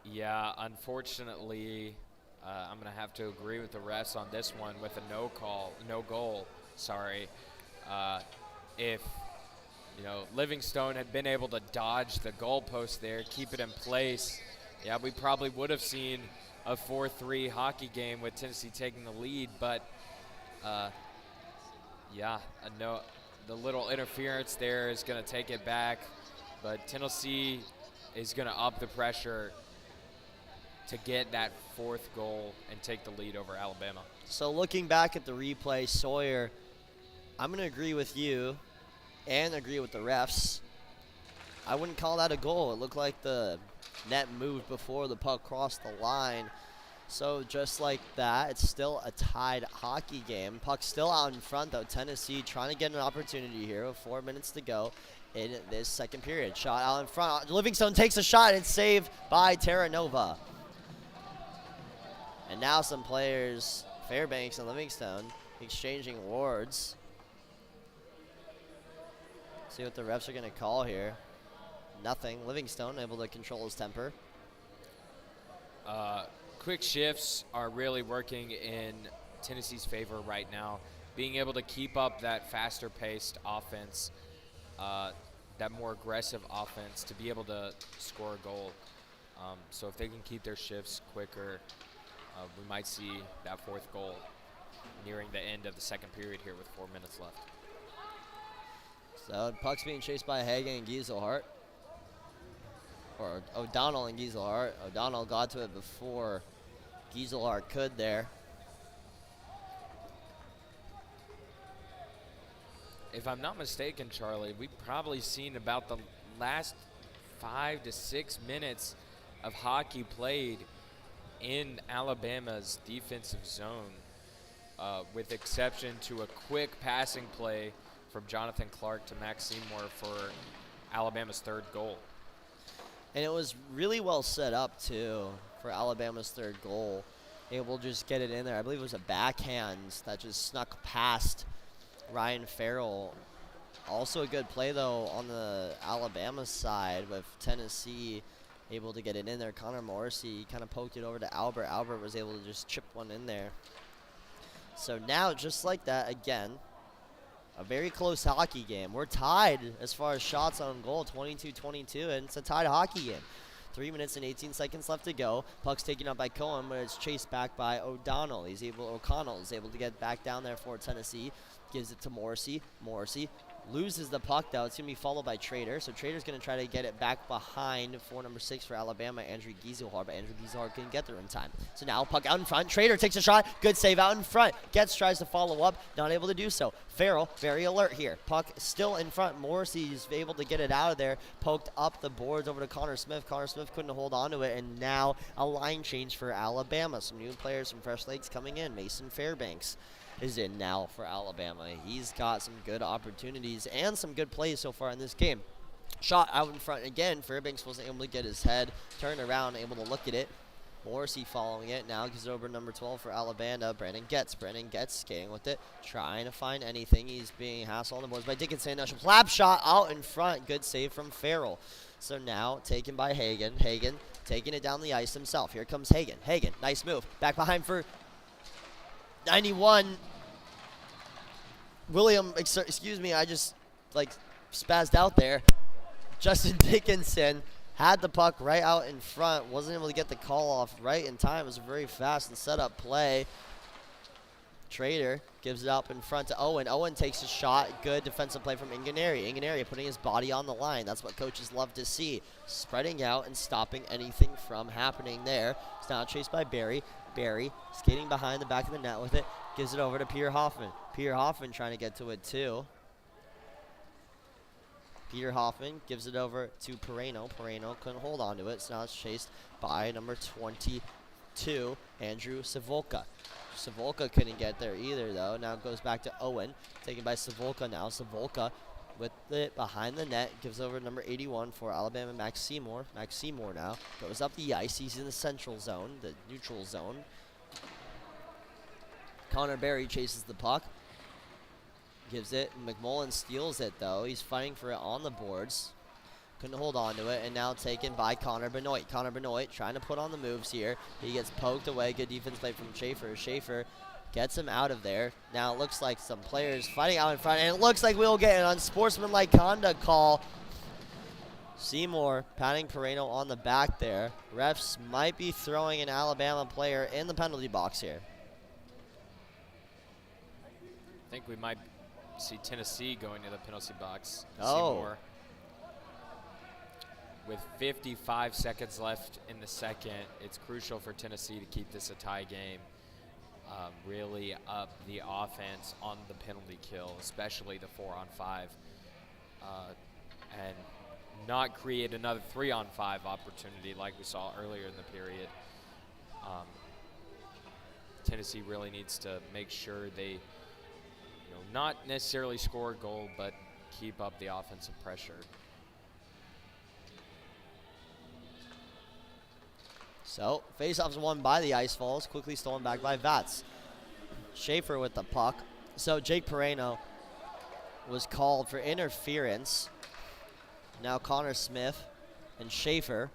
B: Yeah, unfortunately, I'm going to have to agree with the refs on this one with a no goal, sorry. If, Livingstone had been able to dodge the goalpost there, keep it in place, yeah, we probably would have seen a 4-3 hockey game with Tennessee taking the lead, but, the little interference there is going to take it back, but Tennessee is going to up the pressure to get that fourth goal and take the lead over Alabama.
A: So looking back at the replay, Sawyer, I'm going to agree with you and agree with the refs. I wouldn't call that a goal. It looked like the net moved before the puck crossed the line. So just like that, it's still a tied hockey game. Puck's still out in front, though. Tennessee trying to get an opportunity here with 4 minutes to go in this second period. Shot out in front. Livingstone takes a shot. It's saved by Terranova. And now some players, Fairbanks and Livingstone, exchanging words. See what the refs are going to call here. Nothing. Livingstone able to control his temper.
B: Quick shifts are really working in Tennessee's favor right now. Being able to keep up that faster-paced offense, that more aggressive offense, to be able to score a goal. So if they can keep their shifts quicker, we might see that fourth goal nearing the end of the second period here with 4 minutes left.
A: So puck's being chased by Hagen and Gieselhart. Or O'Donnell and Gieselhart. O'Donnell got to it before Gieselhart could there.
B: If I'm not mistaken, Charlie, we've probably seen about the last 5 to 6 minutes of hockey played in Alabama's defensive zone, with exception to a quick passing play from Jonathan Clark to Max Seymour for Alabama's third goal.
A: And it was really well set up, too, for Alabama's third goal. Able to just get it in there. I believe it was a backhand that just snuck past Ryan Farrell. Also a good play, though, on the Alabama side with Tennessee able to get it in there. Connor Morrissey kind of poked it over to Albert. Albert was able to just chip one in there. So now, just like that, again, a very close hockey game. We're tied as far as shots on goal, 22-22, and it's a tied hockey game. 3 minutes and 18 seconds left to go. Puck's taken up by Cohen, but it's chased back by O'Donnell. O'Connell is able to get back down there for Tennessee. Gives it to Morrissey. Morrissey loses the puck, though. It's going to be followed by Trader. So Trader's going to try to get it back behind for number 6 for Alabama, Andrew Gieselhart. But Andrew Gieselhart couldn't get there in time. So now puck out in front. Trader takes a shot. Good save out in front. Tries to follow up. Not able to do so. Farrell, very alert here. Puck still in front. Morrissey's able to get it out of there. Poked up the boards over to Connor Smith. Connor Smith couldn't hold on to it. And now a line change for Alabama. Some new players, some fresh legs coming in. Mason Fairbanks is in now for Alabama. He's got some good opportunities and some good plays so far in this game. Shot out in front again. Fairbanks wasn't able to get his head turned around, able to look at it. Morrissey following it. Now gives it over number 12 for Alabama. Brandon Getz skating with it. Trying to find anything. He's being hassled on the boards by Dickinson. Now slap shot out in front. Good save from Farrell. So now taken by Hagan. Hagan taking it down the ice himself. Here comes Hagan. Hagan, nice move. Back behind for 91. William, excuse me, I just spazzed out there. Justin Dickinson had the puck right out in front. Wasn't able to get the call off right in time. It was a very fast and set up play. Trader gives it up in front to Owen. Owen takes a shot. Good defensive play from Inganeri. Inganeri putting his body on the line. That's what coaches love to see. Spreading out and stopping anything from happening there. It's now chased by Barry. Barry skating behind the back of the net with it. Gives it over to Peter Hoffman. Peter Hoffman trying to get to it too. Peter Hoffman gives it over to Pereno. Pereno couldn't hold on to it, so now it's chased by number 22, Andrew Savolka. Savolka couldn't get there either, though. Now it goes back to Owen, taken by Savolka now. Savolka with it behind the net, gives over number 81 for Alabama, Max Seymour. Max Seymour now goes up the ice. He's in the central zone, the neutral zone. Connor Berry chases the puck. Gives it. McMullen steals it, though. He's fighting for it on the boards. Couldn't hold on to it, and now taken by Connor Benoit. Connor Benoit trying to put on the moves here. He gets poked away. Good defense play from Schaefer. Schaefer gets him out of there. Now it looks like some players fighting out in front, and it looks like we'll get an unsportsmanlike conduct call. Seymour patting Pereno on the back there. Refs might be throwing an Alabama player in the penalty box here.
B: I think we might see Tennessee going to the penalty box.
A: Oh.
B: Seymour. With 55 seconds left in the second, it's crucial for Tennessee to keep this a tie game. Really up the offense on the penalty kill, especially the 4-on-5, and not create another 3-on-5 opportunity like we saw earlier in the period. Tennessee really needs to make sure they, not necessarily score a goal, but keep up the offensive pressure.
A: So, faceoff's won by the Ice Falls, quickly stolen back by Vats. Schaefer with the puck. So, Jake Pereno was called for interference. Now, Connor Smith and Schaefer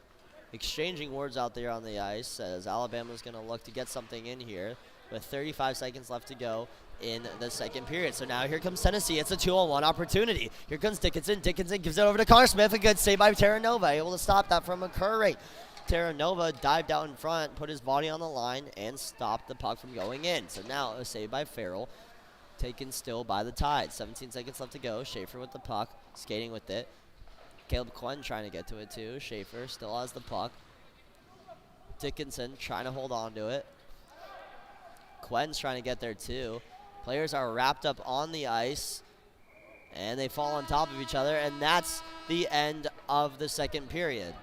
A: exchanging words out there on the ice as Alabama's going to look to get something in here with 35 seconds left to go in the second period. So now here comes Tennessee. It's a 2-on-1 opportunity. Here comes Dickinson. Dickinson gives it over to Connor Smith. A good save by Terra Nova, able to stop that from occurring. Terra Nova dived out in front, put his body on the line, and stopped the puck from going in. So now a save by Farrell, taken still by the Tide. 17 seconds left to go. Schaefer with the puck, skating with it. Caleb Quinn trying to get to it too. Schaefer still has the puck. Dickinson trying to hold on to it. Quinn's trying to get there too. Players are wrapped up on the ice, and they fall on top of each other, and that's the end of the second period.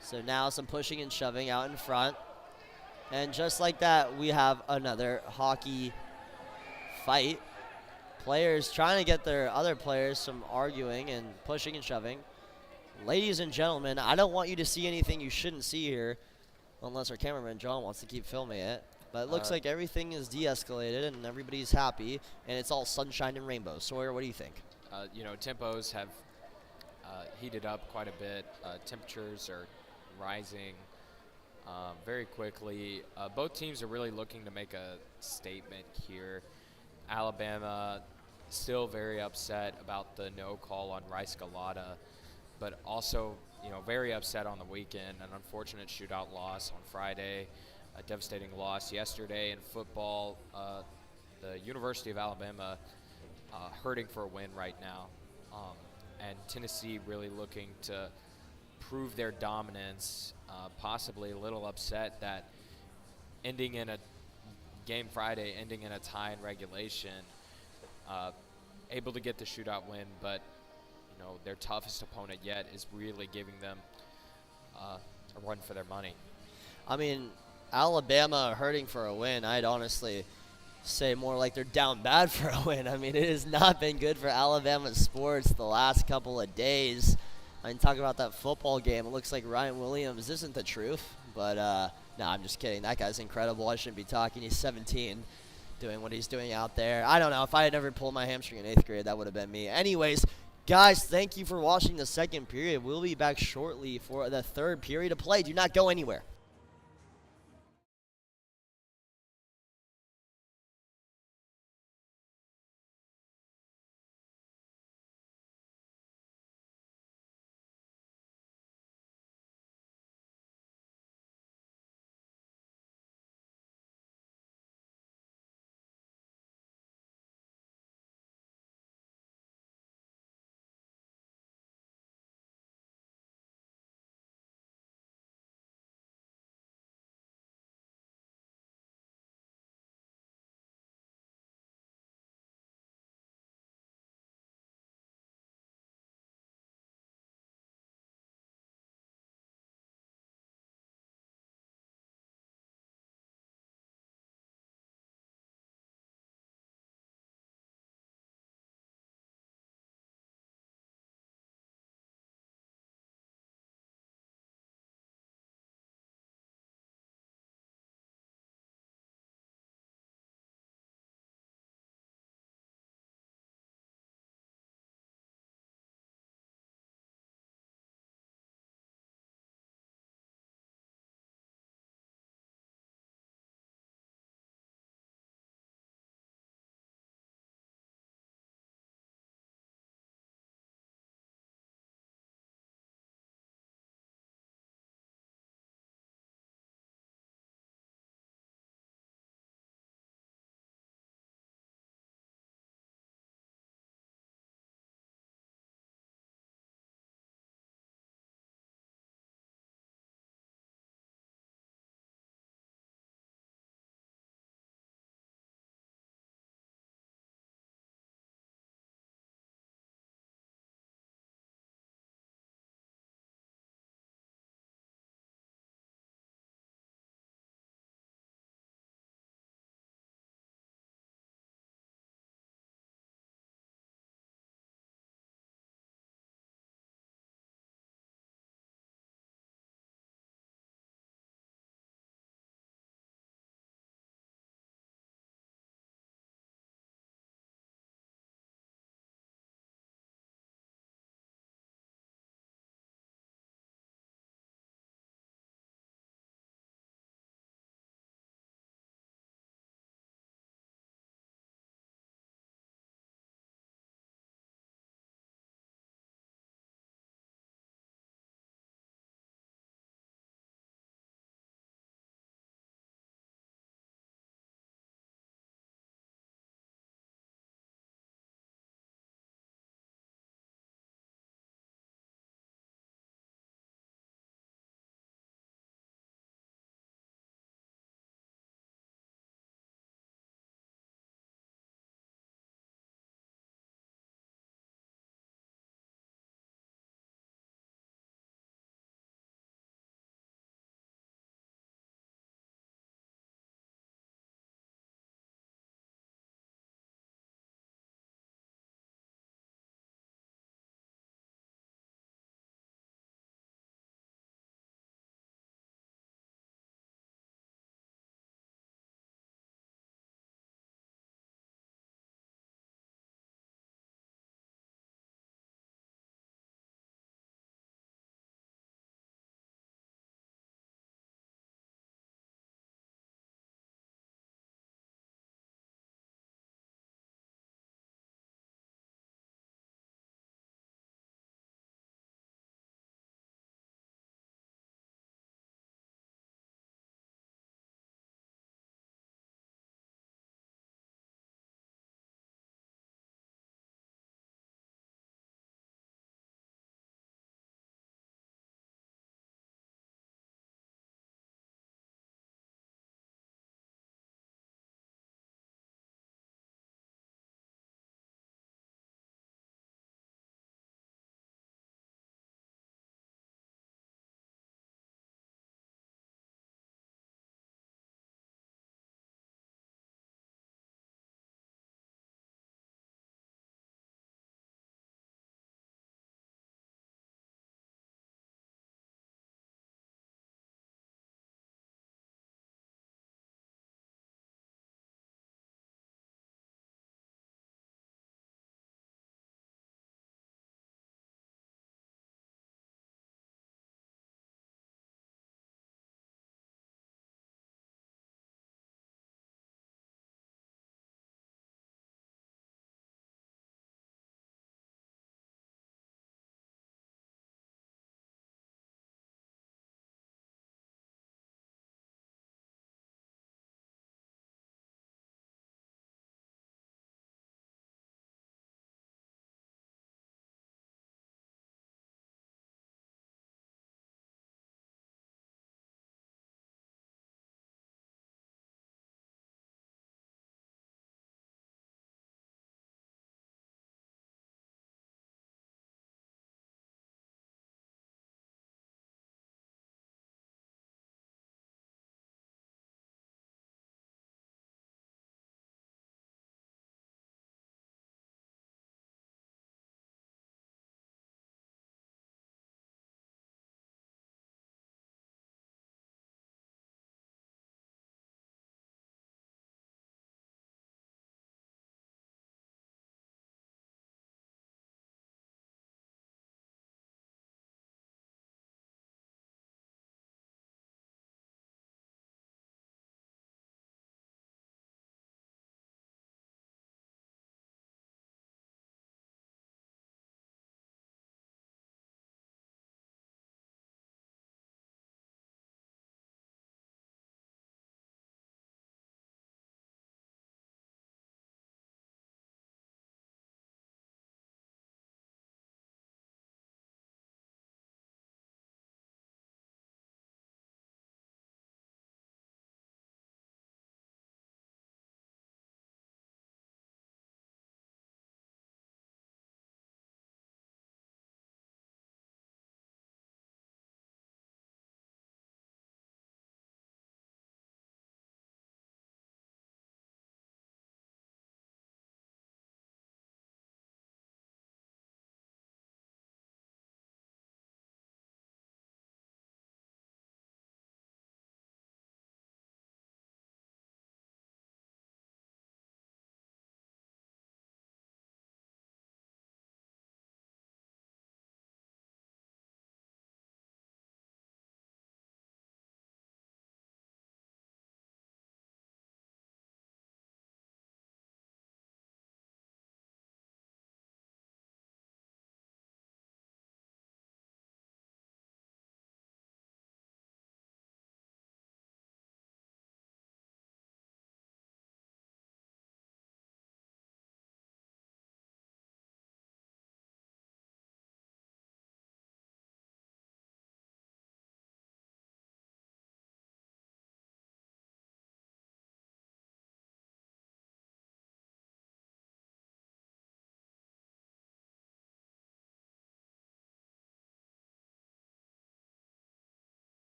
A: So now some pushing and shoving out in front. And just like that, we have another hockey fight. Players trying to get their other players some arguing and pushing and shoving. Ladies and gentlemen, I don't want you to see anything you shouldn't see here, unless our cameraman John wants to keep filming it. But it looks like everything is de-escalated and everybody's happy, and it's all sunshine and rainbows. Sawyer, what do you think?
B: Tempos have heated up quite a bit. Temperatures are rising very quickly. Both teams are really looking to make a statement here. Alabama still very upset about the no call on Rice Galata, but also very upset on the weekend. An unfortunate shootout loss on Friday, a devastating loss yesterday in football. The University of Alabama hurting for a win right now, and Tennessee really looking to prove their dominance, possibly a little upset that ending in a game Friday, ending in a tie in regulation, able to get the shootout win, but their toughest opponent yet is really giving them a run for their money.
A: I mean, Alabama hurting for a win, I'd honestly say more like they're down bad for a win. I mean, it has not been good for Alabama sports the last couple of days. I mean, talking about that football game, it looks like Ryan Williams isn't the truth. But no, I'm just kidding. That guy's incredible. I shouldn't be talking. He's 17, doing what he's doing out there. I don't know. If I had never pulled my hamstring in 8th grade, that would have been me. Anyways, guys, thank you for watching the second period. We'll be back shortly for the third period of play. Do not go anywhere.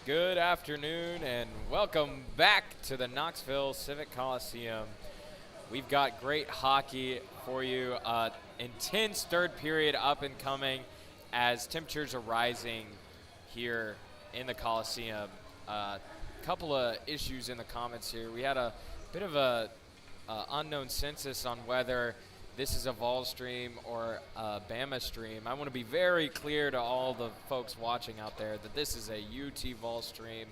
B: Good afternoon and welcome back to the Knoxville Civic Coliseum. We've got great hockey for you. Intense third period up and coming as temperatures are rising here in the Coliseum. Couple of issues in the comments here. We had a bit of a unknown census on whether this is a Vol stream or a Bama stream. I want to be very clear to all the folks watching out there that this is a UT Vol stream.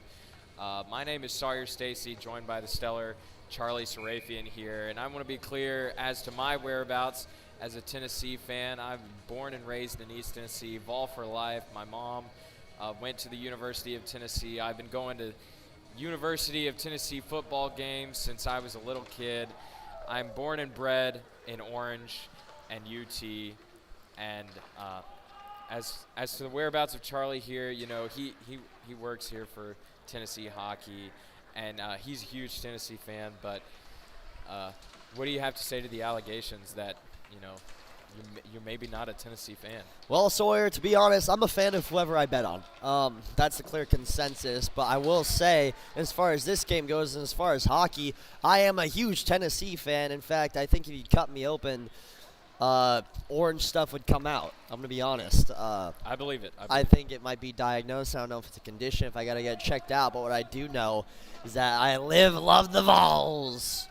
B: My name is Sawyer Stacy, joined by the stellar Charlie Sarafian here, and I want to be clear as to my whereabouts as a Tennessee fan. I'm born and raised in East Tennessee, Vol for life. My mom went to the University of Tennessee. I've been going to University of Tennessee football games since I was a little kid. I'm born and bred in Orange and UT, and as to the whereabouts of Charlie here, you know, he works here for Tennessee hockey, and he's a huge Tennessee fan. But what do you have to say to the allegations that, you know, you're maybe not a Tennessee fan?
A: Well, Sawyer, to be honest, I'm a fan of whoever I bet on. That's the clear consensus. But I will say, as far as this game goes and as far as hockey, I am a huge Tennessee fan. In fact, I think if you cut me open, orange stuff would come out. I'm going to be honest.
B: I believe it.
A: I think it might be diagnosed. I don't know if it's a condition, if I got to get checked out. But what I do know is that I love the Vols.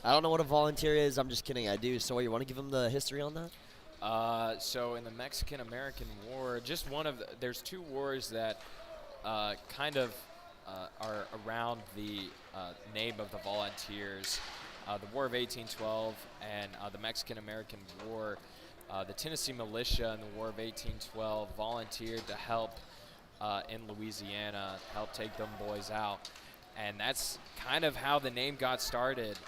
A: I don't know what a volunteer is. I'm just kidding. I do. So you want to give them the history on that?
B: So in the Mexican-American War, just there's two wars that kind of are around the name of the volunteers. The War of 1812 and the Mexican-American War. The Tennessee militia in the War of 1812 volunteered to help in Louisiana, help take them boys out. And that's kind of how the name got started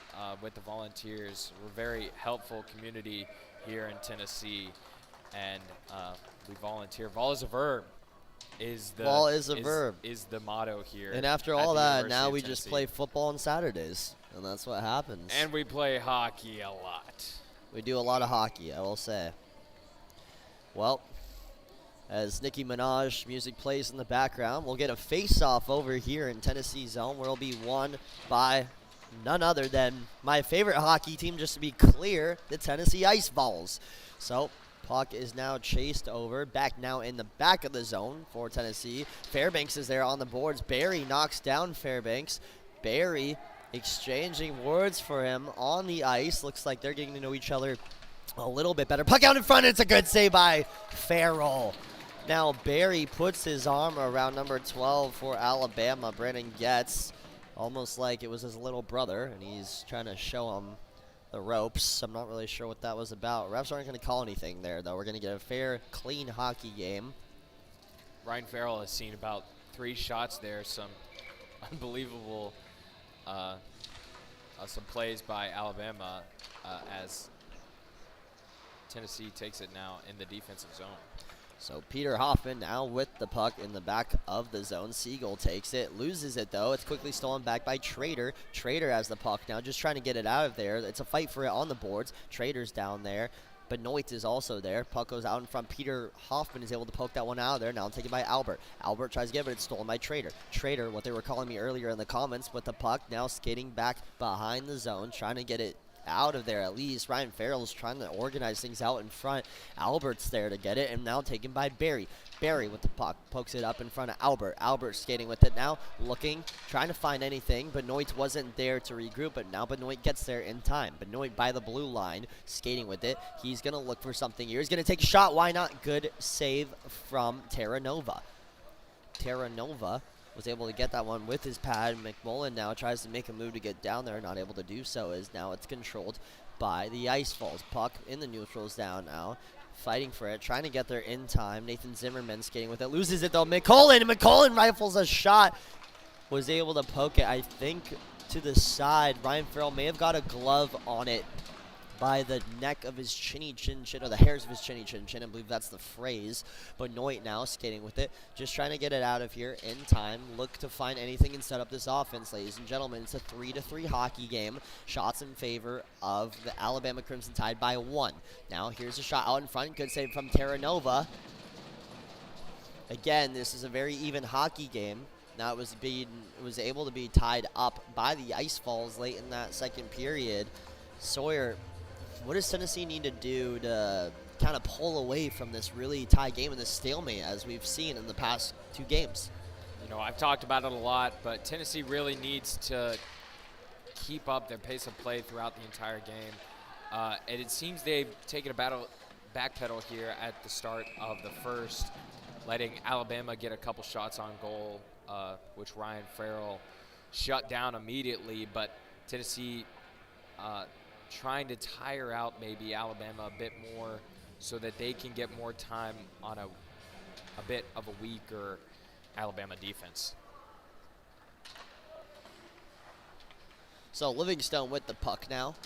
B: with the volunteers. We're a very helpful community here in Tennessee, and we volunteer. Vol is a verb.
A: Vol is a verb.
B: Is the motto here.
A: And after all that, now we just play football on Saturdays, and that's what happens.
B: And we play hockey a lot.
A: We do a lot of hockey, I will say. Well, as Nicki Minaj music plays in the background, we'll get a face-off over here in Tennessee zone where it'll be won by none other than my favorite hockey team, just to be clear, the Tennessee Ice Vols. So puck is now chased over, back now in the back of the zone for Tennessee. Fairbanks is there on the boards. Barry knocks down Fairbanks. Barry exchanging words for him on the ice. Looks like they're getting to know each other a little bit better. Puck out in front. It's a good save by Farrell. Now Barry puts his arm around number 12 for Alabama, Brandon Getz, almost like it was his little brother, and he's trying to show him the ropes. I'm not really sure what that was about. Refs aren't going to call anything there, though. We're going to get a fair, clean hockey game.
B: Ryan Farrell has seen about 3 shots there, some unbelievable some plays by Alabama as Tennessee takes it now in the defensive zone.
A: So Peter Hoffman now with the puck in the back of the zone. Siegel takes it, loses it though. It's quickly stolen back by Trader. Trader has the puck now, just trying to get it out of there. It's a fight for it on the boards. Trader's down there. Benoit is also there. Puck goes out in front. Peter Hoffman is able to poke that one out of there. Now taken by Albert. Albert tries to get it, but it's stolen by Trader. Trader, what they were calling me earlier in the comments, with the puck now skating back behind the zone, trying to get it out of there at least. Ryan Farrell's trying to organize things out in front. Albert's there to get it, and now taken by Barry. Barry with the puck, pokes it up in front of Albert. Albert skating with it now, looking, trying to find anything. Benoit wasn't there to regroup, but now Benoit gets there in time. Benoit by the blue line, skating with it. He's going to look for something here. He's going to take a shot. Why not? Good save from Terranova. Terranova was able to get that one with his pad. McMullen now tries to make a move to get down there, not able to do so, as now it's controlled by the Ice Falls. Puck in the neutrals down now, fighting for it, trying to get there in time. Nathan Zimmerman skating with it, loses it though. McCullen rifles a shot, was able to poke it, I think, to the side. Ryan Farrell may have got a glove on it by the neck of his chinny chin, or the hairs of his chinny chin, I believe that's the phrase. Benoit now skating with it, just trying to get it out of here in time. Look to find anything and set up this offense, ladies and gentlemen. It's a 3-3 hockey game. Shots in favor of the Alabama Crimson Tide by 1. Now here's a shot out in front. Good save from Terranova. Again, this is a very even hockey game. Now it was able to be tied up by the Ice Falls late in that second period. Sawyer, what does Tennessee need to do to kind of pull away from this really tight game and this stalemate as we've seen in the past 2 games?
B: You know, I've talked about it a lot, but Tennessee really needs to keep up their pace of play throughout the entire game. And it seems they've taken a backpedal here at the start of the first, letting Alabama get a couple shots on goal, which Ryan Farrell shut down immediately. But Tennessee trying to tire out maybe Alabama a bit more so that they can get more time on a bit of a weaker Alabama defense.
A: So Livingstone with the puck now.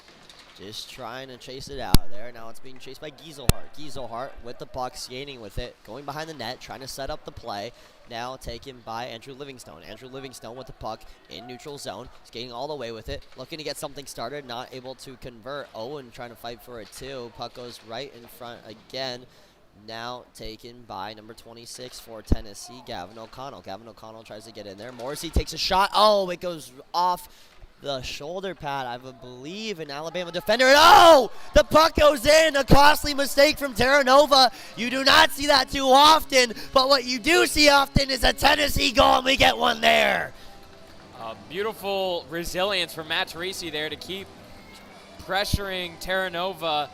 A: Just trying to chase it out of there. Now it's being chased by Gieselhart. Gieselhart with the puck, skating with it, going behind the net, trying to set up the play. Now taken by Andrew Livingstone. Andrew Livingstone with the puck in neutral zone, skating all the way with it, looking to get something started, not able to convert. Owen trying to fight for it too. Puck goes right in front again. Now taken by number 26 for Tennessee, Gavin O'Connell. Gavin O'Connell tries to get in there. Morrissey takes a shot. Oh, it goes off the shoulder pad, I believe, an Alabama defender. And oh, the puck goes in. A costly mistake from Terranova. You do not see that too often, but what you do see often is a Tennessee goal, and we get one there.
B: Beautiful resilience from Matt Teresi there to keep pressuring Terranova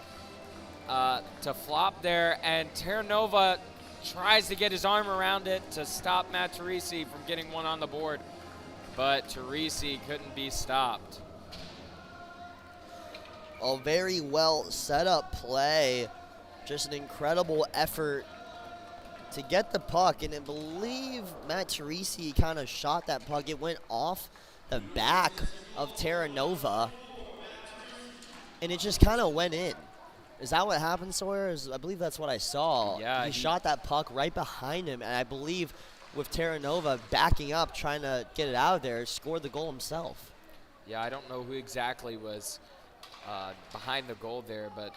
B: to flop there, and Terranova tries to get his arm around it to stop Matt Teresi from getting one on the board. But Teresi couldn't be stopped.
A: A very well set up play. Just an incredible effort to get the puck. And I believe Matt Teresi kind of shot that puck. It went off the back of Terranova. And it just kind of went in. Is that what happened, Sawyer? I believe that's what I saw.
B: Yeah,
A: he shot that puck right behind him. And I believe with Terranova backing up, trying to get it out of there, scored the goal himself.
B: Yeah, I don't know who exactly was behind the goal there, but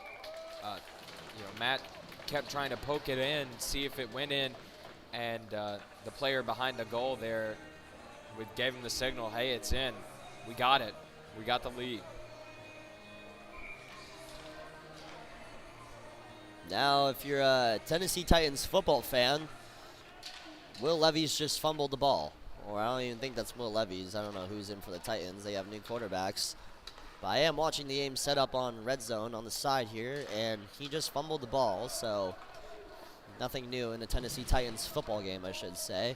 B: Matt kept trying to poke it in, see if it went in, and the player behind the goal there gave him the signal, hey, it's in. We got it. We got the lead.
A: Now, if you're a Tennessee Titans football fan, Will Levis just fumbled the ball. Or I don't even think that's Will Levis. I don't know who's in for the Titans. They have new quarterbacks. But I am watching the game set up on red zone on the side here, and he just fumbled the ball. So nothing new in the Tennessee Titans football game, I should say.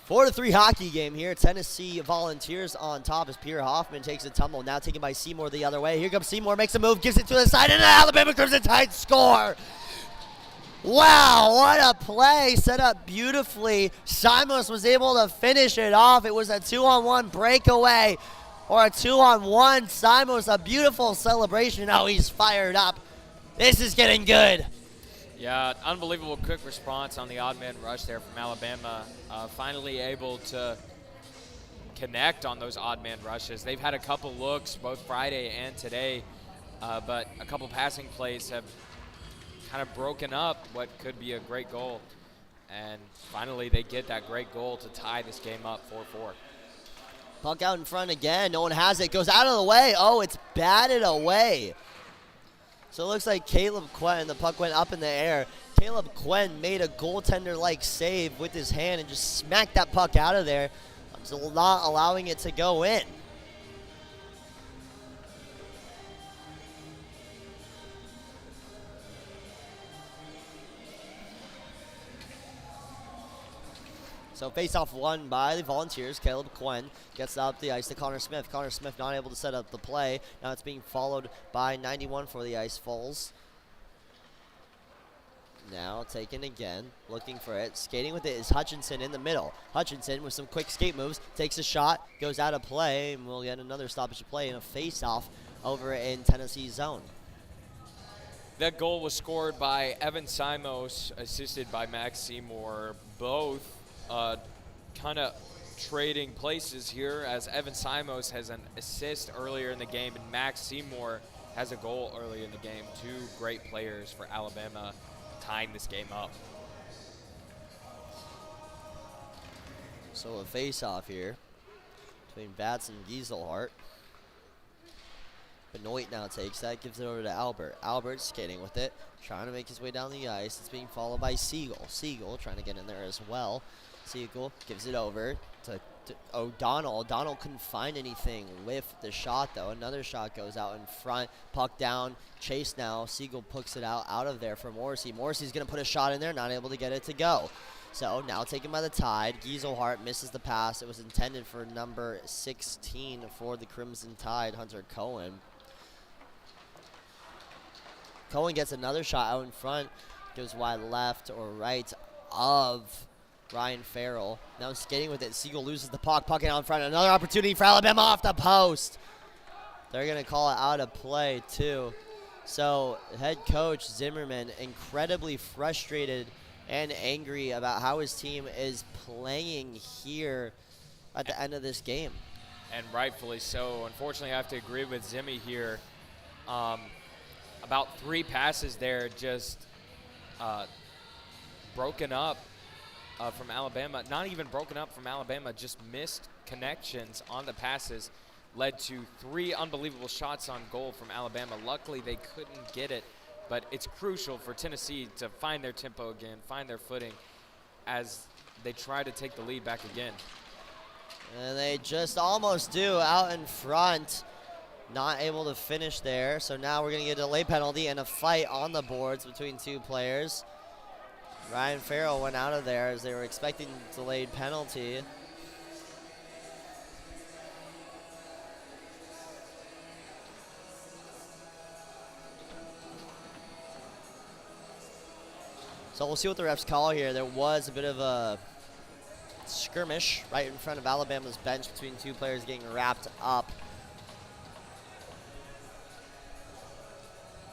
A: 4-3 hockey game here. Tennessee Volunteers on top as Pierre Hoffman takes a tumble. Now taken by Seymour the other way. Here comes Seymour, makes a move, gives it to the side, and the Alabama Crimson Tide score. Wow, what a play, set up beautifully. Simos was able to finish it off. It was a 2-on-1 breakaway, or a 2-on-1. Simos, a beautiful celebration. Oh, he's fired up. This is getting good.
B: Yeah, unbelievable quick response on the odd man rush there from Alabama. Finally able to connect on those odd man rushes. They've had a couple looks both Friday and today, but a couple passing plays have kind of broken up what could be a great goal. And finally they get that great goal to tie this game up 4-4.
A: Puck out in front again. No one has it. Goes out of the way. Oh, it's batted away. So it looks like Caleb Quinn, the puck went up in the air. Caleb Quinn made a goaltender-like save with his hand and just smacked that puck out of there. Not allowing it to go in. So face-off won by the Volunteers. Caleb Quinn gets up the ice to Connor Smith. Connor Smith not able to set up the play. Now it's being followed by 91 for the Ice Falls. Now taken again, looking for it. Skating with it is Hutchinson in the middle. Hutchinson with some quick skate moves, takes a shot, goes out of play, and we'll get another stoppage of play in a face-off over in Tennessee's zone.
B: That goal was scored by Evan Simos, assisted by Max Seymour. Both kind of trading places here, as Evan Simos has an assist earlier in the game and Max Seymour has a goal early in the game. Two great players for Alabama tying this game up.
A: So a face-off here between Bats and Gieselhart. Benoit now takes that, gives it over to Albert. Albert skating with it, trying to make his way down the ice. It's being followed by Siegel. Siegel trying to get in there as well. Siegel gives it over to O'Donnell. O'Donnell couldn't find anything with the shot, though. Another shot goes out in front. Puck down. Chase now. Siegel puts it out of there for Morrissey. Morrissey's going to put a shot in there, not able to get it to go. So now taken by the Tide. Gieselhart misses the pass. It was intended for number 16 for the Crimson Tide, Hunter Cohen. Cohen gets another shot out in front. Goes wide left or right of Ryan Farrell. Now skating with it. Siegel loses the puck. Puck out in front. Another opportunity for Alabama off the post. They're going to call it out of play, too. So head coach Zimmerman incredibly frustrated and angry about how his team is playing here at the end of this game.
B: And rightfully so. Unfortunately, I have to agree with Zimmy here. About 3 passes there just broken up from Alabama. Not even broken up from Alabama, just missed connections on the passes. Led to 3 unbelievable shots on goal from Alabama. Luckily, they couldn't get it. But it's crucial for Tennessee to find their tempo again, find their footing as they try to take the lead back again.
A: And they just almost do out in front. Not able to finish there. So now we're going to get a delay penalty and a fight on the boards between 2 players. Ryan Farrell went out of there as they were expecting delayed penalty. So we'll see what the refs call here. There was a bit of a skirmish right in front of Alabama's bench between 2 players getting wrapped up.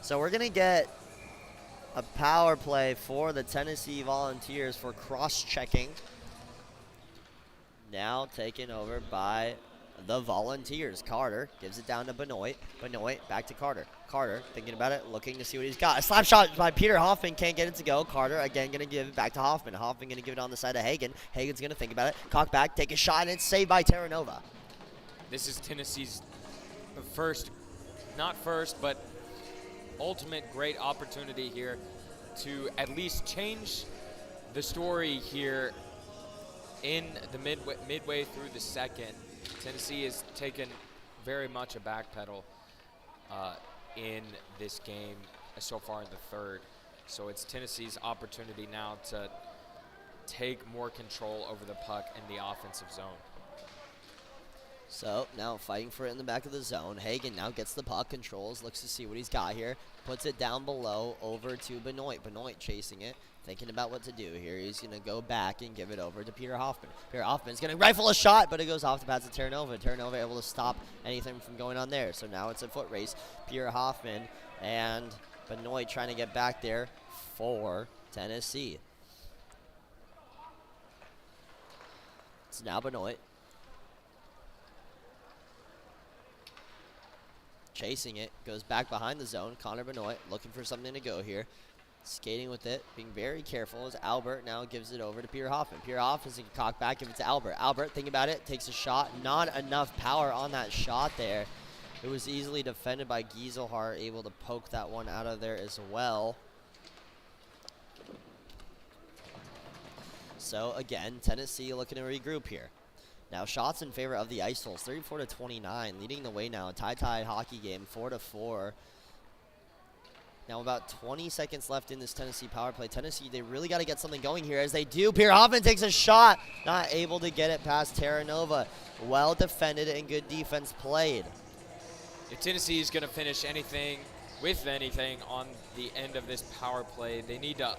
A: So we're going to get a power play for the Tennessee Volunteers for cross-checking. Now taken over by the Volunteers. Carter gives it down to Benoit. Benoit back to Carter. Carter thinking about it, looking to see what he's got. A slap shot by Peter Hoffman, can't get it to go. Carter again going to give it back to Hoffman. Hoffman going to give it on the side of Hagan. Hagan's going to think about it. Cock back, take a shot, and it's saved by Terranova.
B: This is Tennessee's not first, but ultimate great opportunity here to at least change the story here in the midway through the second. Tennessee has taken very much a backpedal in this game so far in the third. So it's Tennessee's opportunity now to take more control over the puck in the offensive zone.
A: So now fighting for it in the back of the zone. Hagan now gets the puck, controls, looks to see what he's got here. Puts it down below over to Benoit. Benoit chasing it, thinking about what to do here. He's going to go back and give it over to Peter Hoffman. Peter Hoffman's going to rifle a shot, but it goes off the pads of Terranova. Terranova able to stop anything from going on there. So now it's a foot race. Peter Hoffman and Benoit trying to get back there for Tennessee. It's now Benoit. Chasing it, goes back behind the zone. Connor Benoit looking for something to go here. Skating with it, being very careful as Albert now gives it over to Peter Hoffman. Peter Hoffman's going to cock back, give it to Albert. Albert, thinking about it, takes a shot. Not enough power on that shot there. It was easily defended by Gieselhart, able to poke that one out of there as well. So again, Tennessee looking to regroup here. Now shots in favor of the Ice Holes, 34-29, leading the way now. Tie hockey game, 4-4. Now about 20 seconds left in this Tennessee power play. Tennessee, they really got to get something going here as they do. Peter Hoffman takes a shot, not able to get it past Terranova. Well defended and good defense played.
B: If Tennessee is going to finish anything on the end of this power play, they need to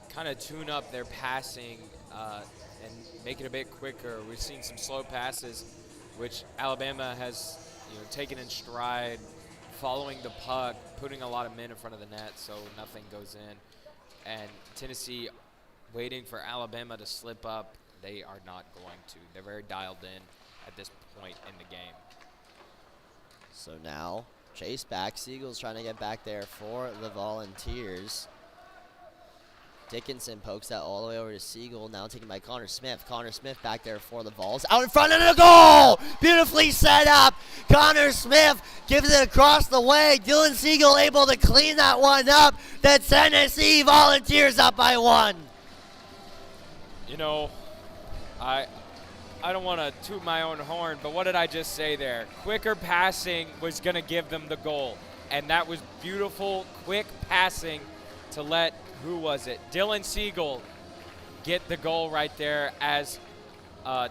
B: kind of tune up their passing and make it a bit quicker. We've seen some slow passes, which Alabama has taken in stride, following the puck, putting a lot of men in front of the net so nothing goes in. And Tennessee waiting for Alabama to slip up. They are not going to. They're very dialed in at this point in the game.
A: So now chase back. Siegel's trying to get back there for the Volunteers. Dickinson pokes that all the way over to Siegel, now taken by Connor Smith. Connor Smith back there for the Vols. Out in front of the goal! Beautifully set up. Connor Smith gives it across the way. Dylan Siegel able to clean that one up. The Tennessee Volunteers up by 1.
B: You know, I don't want to toot my own horn, but what did I just say there? Quicker passing was going to give them the goal. And that was beautiful, quick passing to let, who was it? Dylan Siegel get the goal right there as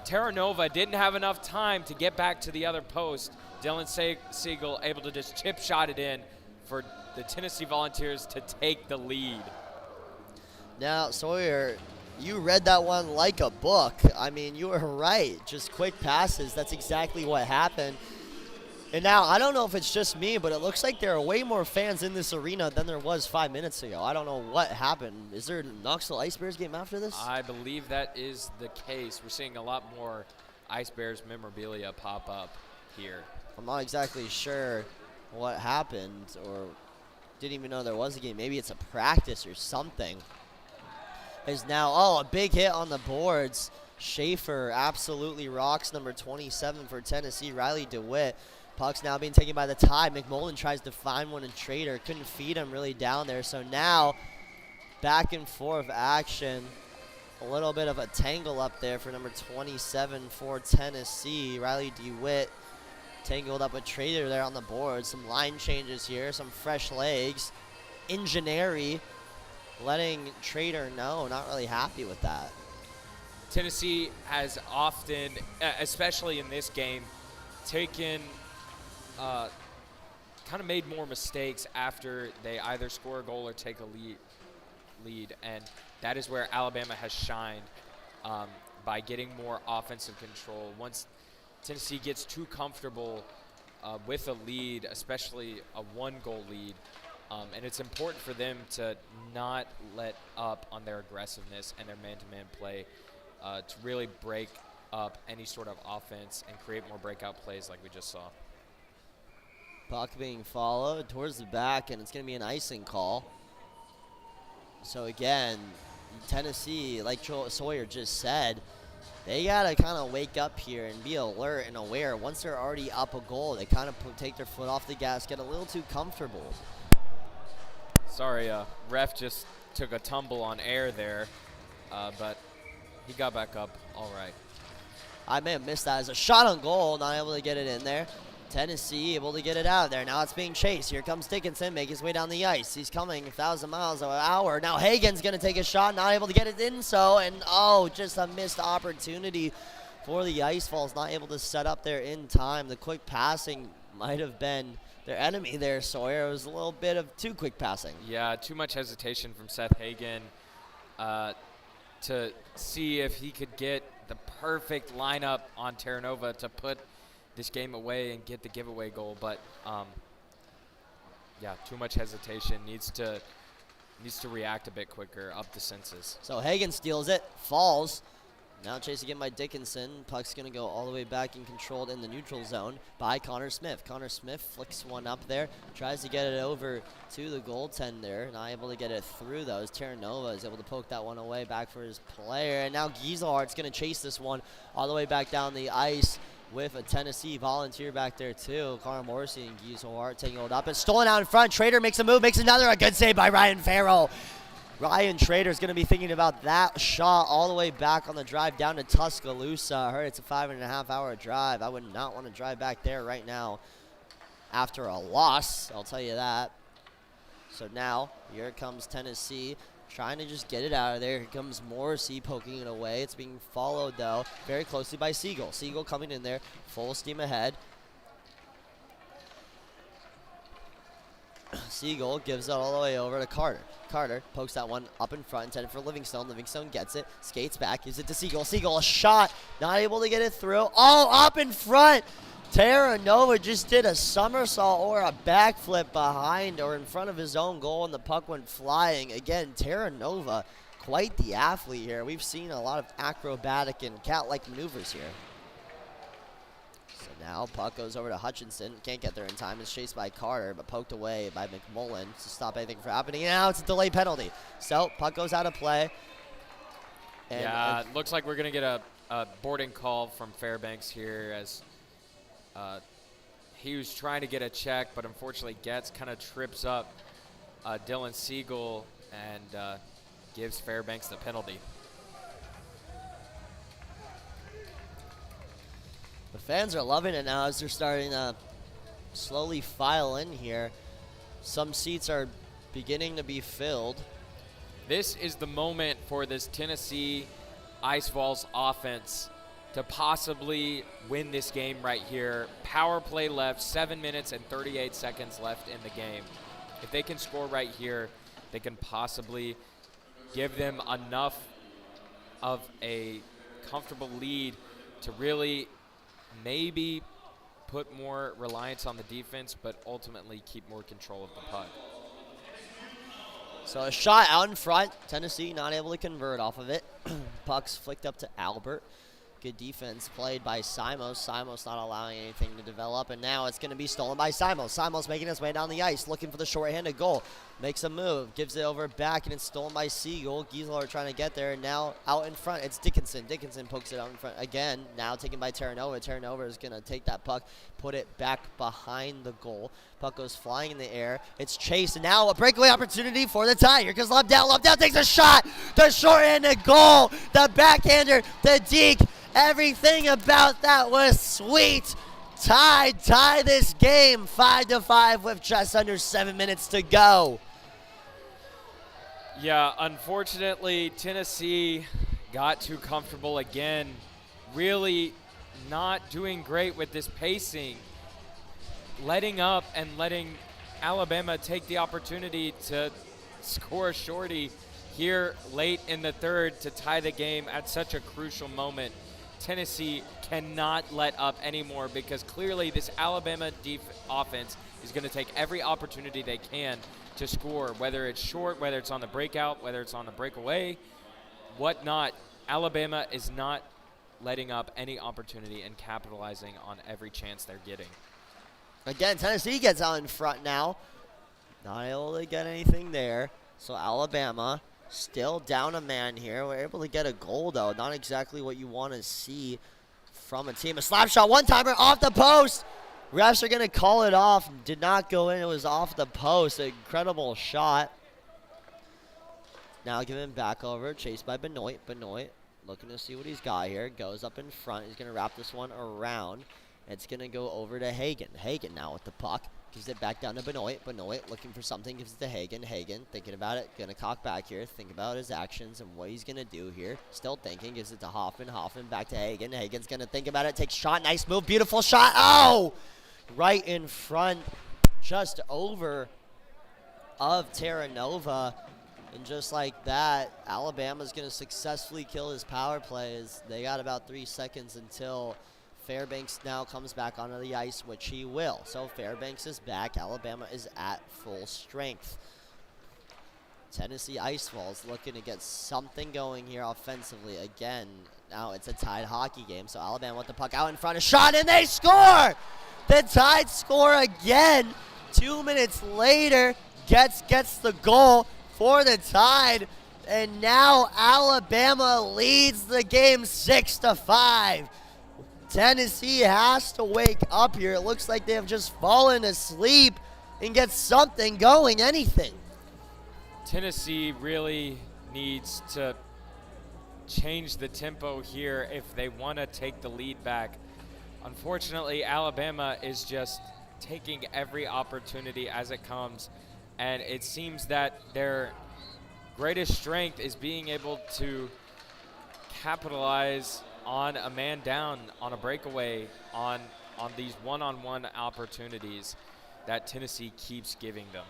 B: Terra Nova didn't have enough time to get back to the other post. Dylan Siegel able to just chip shot it in for the Tennessee Volunteers to take the lead.
A: Now, Sawyer, you read that one like a book. I mean, you were right. Just quick passes. That's exactly what happened. And now, I don't know if it's just me, but it looks like there are way more fans in this arena than there was 5 minutes ago. I don't know what happened. Is there a Knoxville Ice Bears game after this?
B: I believe that is the case. We're seeing a lot more Ice Bears memorabilia pop up here.
A: I'm not exactly sure what happened or didn't even know there was a game. Maybe it's a practice or something. Is now, a big hit on the boards. Schaefer absolutely rocks number 27 for Tennessee, Riley DeWitt. Puck's now being taken by the Tide. McMullen tries to find one in Trader. Couldn't feed him really down there. So now, back and forth action. A little bit of a tangle up there for number 27 for Tennessee. Riley DeWitt tangled up with Trader there on the board. Some line changes here, some fresh legs. Ingeniery letting Trader know, not really happy with that.
B: Tennessee has often, especially in this game, taken, kind of made more mistakes after they either score a goal or take a lead, and that is where Alabama has shined by getting more offensive control. Once Tennessee gets too comfortable with a lead, especially a one-goal lead, and it's important for them to not let up on their aggressiveness and their man-to-man play to really break up any sort of offense and create more breakout plays like we just saw.
A: Puck being followed towards the back, and it's going to be an icing call. So again, Tennessee, like Sawyer just said, they got to kind of wake up here and be alert and aware. Once they're already up a goal, they kind of take their foot off the gas, get a little too comfortable.
B: Sorry, ref just took a tumble on air there, but he got back up all right.
A: I may have missed that as a shot on goal, not able to get it in there. Tennessee able to get it out of there. Now it's being chased. Here comes Dickinson, make his way down the ice. He's coming 1,000 miles an hour. Now Hagen's going to take a shot, not able to get it in, just a missed opportunity for the Ice Falls, not able to set up there in time. The quick passing might have been their enemy there, Sawyer. It was a little bit of too quick passing.
B: Yeah, too much hesitation from Seth Hagen to see if he could get the perfect lineup on Terra Nova to put this game away and get the giveaway goal. But, yeah, too much hesitation. Needs to react a bit quicker, up the senses.
A: So Hagen steals it, falls. Now chased again by Dickinson. Puck's going to go all the way back and controlled in the neutral zone by Connor Smith. Connor Smith flicks one up there, tries to get it over to the goaltender. Not able to get it through, though, as Terra Nova is able to poke that one away back for his player. And now Gieselhart's going to chase this one all the way back down the ice with a Tennessee Volunteer back there, too. Connor Morrissey and Gieselhart taking it up. It's stolen out in front. Trader makes a move, makes another. A good save by Ryan Farrell. Ryan Trader's going to be thinking about that shot all the way back on the drive down to Tuscaloosa. I heard it's a 5.5-hour drive. I would not want to drive back there right now after a loss, I'll tell you that. So now, here comes Tennessee, trying to just get it out of there. Here comes Morrissey poking it away. It's being followed, though, very closely by Siegel. Siegel coming in there, full steam ahead. Siegel gives it all the way over to Carter. Carter pokes that one up in front, intended for Livingstone. Livingstone gets it, skates back, gives it to Siegel. Siegel, a shot, not able to get it through. Oh, up in front. Terra Nova just did a somersault or a backflip behind or in front of his own goal, and the puck went flying. Again, Terra Nova, quite the athlete here. We've seen a lot of acrobatic and cat-like maneuvers here. So Now puck goes over to Hutchinson. Can't get there in time. It's chased by Carter, but poked away by McMullen to stop anything from happening. And now it's a delay penalty. So puck goes out of play. And
B: yeah, looks like we're going to get a boarding call from Fairbanks here as he was trying to get a check, but unfortunately Getz kind of trips up Dylan Siegel and gives Fairbanks the penalty.
A: The fans are loving it now as they're starting to slowly file in here. Some seats are beginning to be filled.
B: This is the moment for this Tennessee Ice Vols offense to possibly win this game right here. Power play left, 7 minutes and 38 seconds left in the game. If they can score right here, they can possibly give them enough of a comfortable lead to really maybe put more reliance on the defense, but ultimately keep more control of the puck.
A: So a shot out in front. Tennessee not able to convert off of it. Puck's flicked up to Albert. Good defense played by Simos. Simos not allowing anything to develop, and now it's going to be stolen by Simos. Simos making his way down the ice, looking for the short-handed goal. Makes a move, gives it over back, and it's stolen by Siegel. Giesler trying to get there, and now out in front, it's Dickinson. Dickinson pokes it out in front again, now taken by Terranova. Terranova is going to take that puck, put it back behind the goal. Puck goes flying in the air. It's chased, and now a breakaway opportunity for the tie. Here comes Lobdell. Lobdell takes a shot. The short-handed goal. The backhander, the deke. Everything about that was sweet. Tie this game 5-5 with just under 7 minutes to go.
B: Yeah, unfortunately, Tennessee got too comfortable again. Really not doing great with this pacing. Letting up and letting Alabama take the opportunity to score a shorty here late in the third to tie the game at such a crucial moment. Tennessee cannot let up anymore because clearly this Alabama offense is going to take every opportunity they can to score, whether it's short, whether it's on the breakout, whether it's on the breakaway, whatnot. Alabama is not letting up any opportunity and capitalizing on every chance they're getting.
A: Again, Tennessee gets out in front now. Not able to get anything there. So Alabama still down a man here. We're able to get a goal, though. Not exactly what you want to see from a team. A slap shot, one-timer off the post. Refs are going to call it off. Did not go in. It was off the post. Incredible shot. Now given back over. Chased by Benoit. Benoit looking to see what he's got here. Goes up in front. He's going to wrap this one around. It's going to go over to Hagen. Hagen now with the puck. Gives it back down to Benoit. Benoit looking for something. Gives it to Hagen. Hagen thinking about it. Going to cock back here. Think about his actions and what he's going to do here. Still thinking. Gives it to Hoffman. Hoffman back to Hagen. Hagen's going to think about it. Takes shot. Nice move. Beautiful shot. Oh! Right in front. Just over of Terranova. And just like that, Alabama's going to successfully kill his power plays. They got about 3 seconds until Fairbanks now comes back onto the ice, which he will. So Fairbanks is back. Alabama is at full strength. Tennessee Ice Vols looking to get something going here offensively. Again, now it's a tied hockey game. So Alabama with the puck out in front, a shot, and they score! The Tide score again. 2 minutes later, gets the goal for the Tide. And now Alabama leads the game 6-5. Tennessee has to wake up here. It looks like they have just fallen asleep and get something going, anything.
B: Tennessee really needs to change the tempo here if they want to take the lead back. Unfortunately, Alabama is just taking every opportunity as it comes, and it seems that their greatest strength is being able to capitalize on a man down, on a breakaway, on these one-on-one opportunities that Tennessee keeps giving them.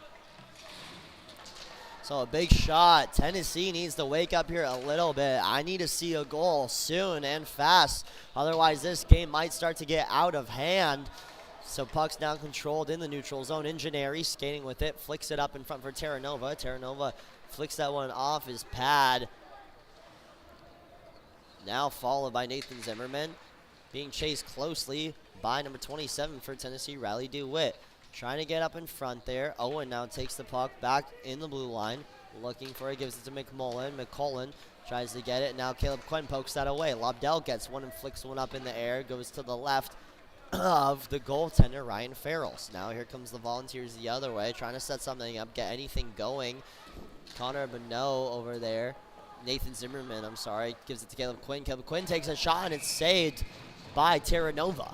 A: So a big shot. Tennessee needs to wake up here a little bit. I need to see a goal soon and fast. Otherwise, this game might start to get out of hand. So puck's now controlled in the neutral zone. Ingeniery skating with it. Flicks it up in front for Terranova. Terranova flicks that one off his pad. Now followed by Nathan Zimmerman. Being chased closely by number 27 for Tennessee, Riley DeWitt. Trying to get up in front there. Owen now takes the puck back in the blue line. Looking for it, gives it to McMullen. McCullen tries to get it. Now Caleb Quinn pokes that away. Lobdell gets one and flicks one up in the air. Goes to the left of the goaltender, Ryan Farrell. So now here comes the Volunteers the other way, trying to set something up, get anything going. Connor Bonneau over there. Nathan Zimmerman, I'm sorry, gives it to Caleb Quinn. Caleb Quinn takes a shot, and it's saved by Terra Nova.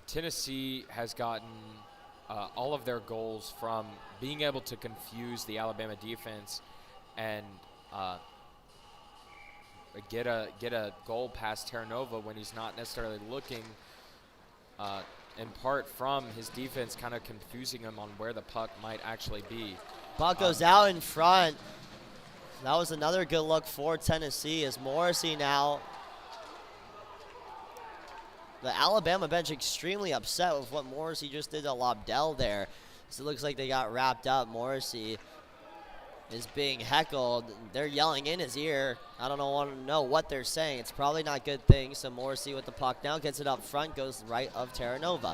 B: Tennessee has gotten all of their goals from being able to confuse the Alabama defense and get a goal past Terranova when he's not necessarily looking, in part from his defense kind of confusing him on where the puck might actually be.
A: Puck goes out in front. That was another good look for Tennessee as Morrissey now. The Alabama bench extremely upset with what Morrissey just did to Lobdell there. So it looks like they got wrapped up. Morrissey is being heckled. They're yelling in his ear. I don't want to know what they're saying. It's probably not good things. So Morrissey with the puck now gets it up front, goes right of Terranova.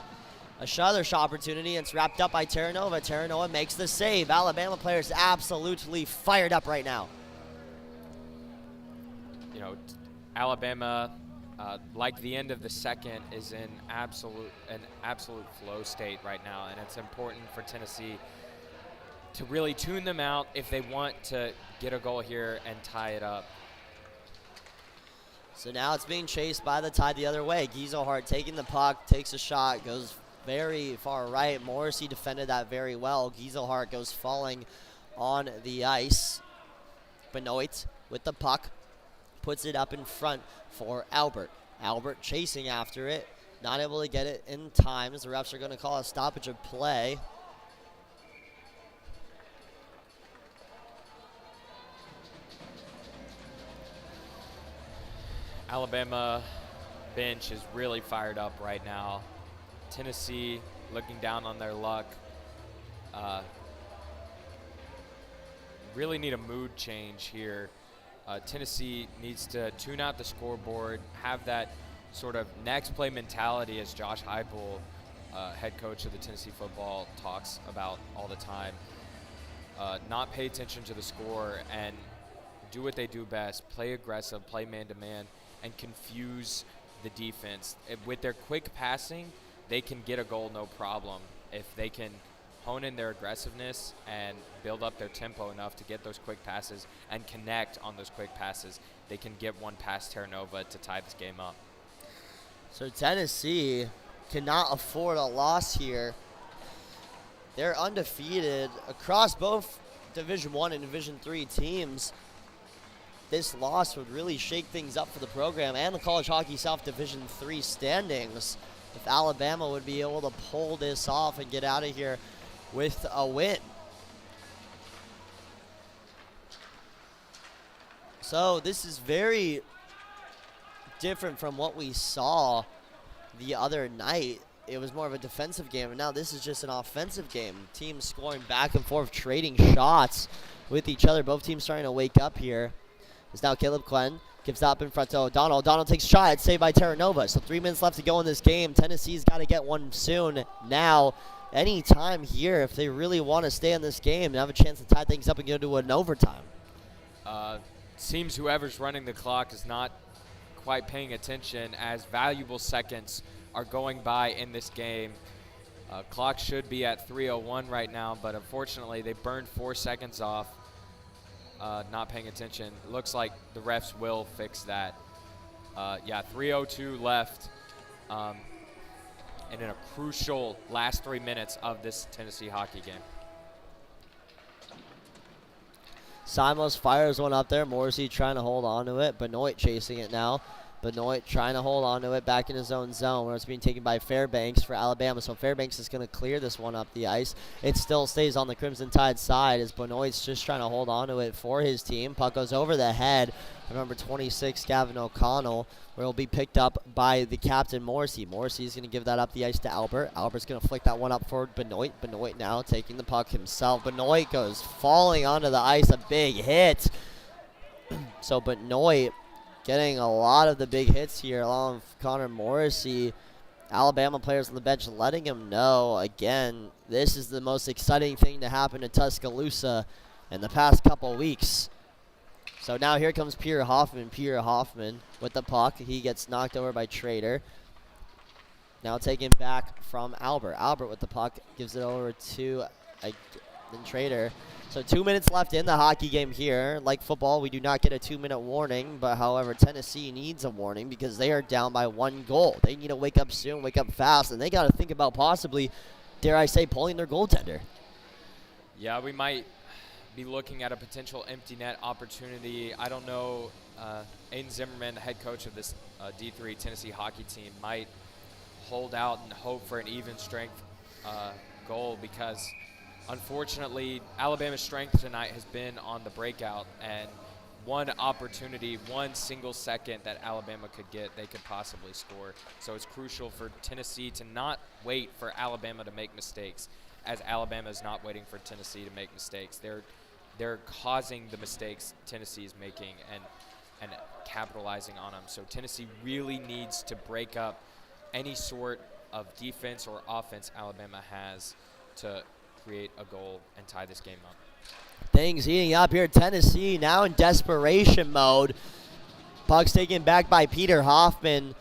A: Another shot opportunity, and it's wrapped up by Terranova. Terranova makes the save. Alabama players absolutely fired up right now.
B: You know, Alabama, like the end of the second, is in an absolute flow state right now, and it's important for Tennessee to really tune them out if they want to get a goal here and tie it up.
A: So now it's being chased by the Tide the other way. Gieselhardt taking the puck, takes a shot, goes very far right. Morrissey defended that very well. Gieselhardt goes falling on the ice. Benoit with the puck, puts it up in front for Albert. Albert chasing after it, not able to get it in time as the refs are going to call a stoppage of play.
B: Alabama bench is really fired up right now. Tennessee looking down on their luck. Really need a mood change here. Tennessee needs to tune out the scoreboard, have that sort of next play mentality, as Josh Heupel, head coach of the Tennessee football, talks about all the time. Not pay attention to the score and do what they do best, play aggressive, play man-to-man, and confuse the defense. With their quick passing, they can get a goal no problem. If they can hone in their aggressiveness and build up their tempo enough to get those quick passes and connect on those quick passes, they can get one past Terranova to tie this game up.
A: So Tennessee cannot afford a loss here. They're undefeated across both Division I and Division III teams. This loss would really shake things up for the program and the College Hockey South Division III standings if Alabama would be able to pull this off and get out of here with a win. So this is very different from what we saw the other night. It was more of a defensive game, and now this is just an offensive game. Teams scoring back and forth, trading shots with each other. Both teams starting to wake up here. It's now Caleb Quinn. Gives that up in front to O'Donnell. O'Donnell takes a shot. It's saved by Terranova. So 3 minutes left to go in this game. Tennessee's got to get one soon. Now, any time here, if they really want to stay in this game and have a chance to tie things up and go to an overtime.
B: Seems whoever's running the clock is not quite paying attention as valuable seconds are going by in this game. Clock should be at 3:01 right now, but unfortunately they burned 4 seconds off. Not paying attention. Looks like the refs will fix that. 3:02 left. And in a crucial last 3 minutes of this Tennessee hockey game.
A: Simos fires one up there. Morrissey trying to hold on to it. Benoit chasing it now. Benoit trying to hold on to it back in his own zone where it's being taken by Fairbanks for Alabama. So Fairbanks is going to clear this one up the ice. It still stays on the Crimson Tide side as Benoit's just trying to hold on to it for his team. Puck goes over the head of number 26, Gavin O'Connell, where it'll be picked up by the captain, Morrissey. Morrissey's going to give that up the ice to Albert. Albert's going to flick that one up for Benoit. Benoit now taking the puck himself. Benoit goes falling onto the ice. A big hit. So Benoit getting a lot of the big hits here along with Connor Morrissey. Alabama players on the bench letting him know, again, this is the most exciting thing to happen to Tuscaloosa in the past couple weeks. So now here comes Pierre Hoffman. Pierre Hoffman with the puck. He gets knocked over by Trader. Now taken back from Albert. Albert with the puck gives it over to Trader. So 2 minutes left in the hockey game here. Like football, we do not get a 2-minute warning, but however, Tennessee needs a warning because they are down by 1 goal. They need to wake up soon, wake up fast, and they got to think about possibly, dare I say, pulling their goaltender.
B: Yeah, we might be looking at a potential empty net opportunity. I don't know. Aiden Zimmerman, the head coach of this D3 Tennessee hockey team, might hold out and hope for an even strength goal because unfortunately, Alabama's strength tonight has been on the breakout, and one opportunity, 1 single second that Alabama could get, they could possibly score. So it's crucial for Tennessee to not wait for Alabama to make mistakes, as Alabama is not waiting for Tennessee to make mistakes. They're causing the mistakes Tennessee is making and capitalizing on them. So Tennessee really needs to break up any sort of defense or offense Alabama has to create a goal and tie this game up.
A: Things heating up here. Tennessee now in desperation mode. Puck's taken back by Peter Hoffman.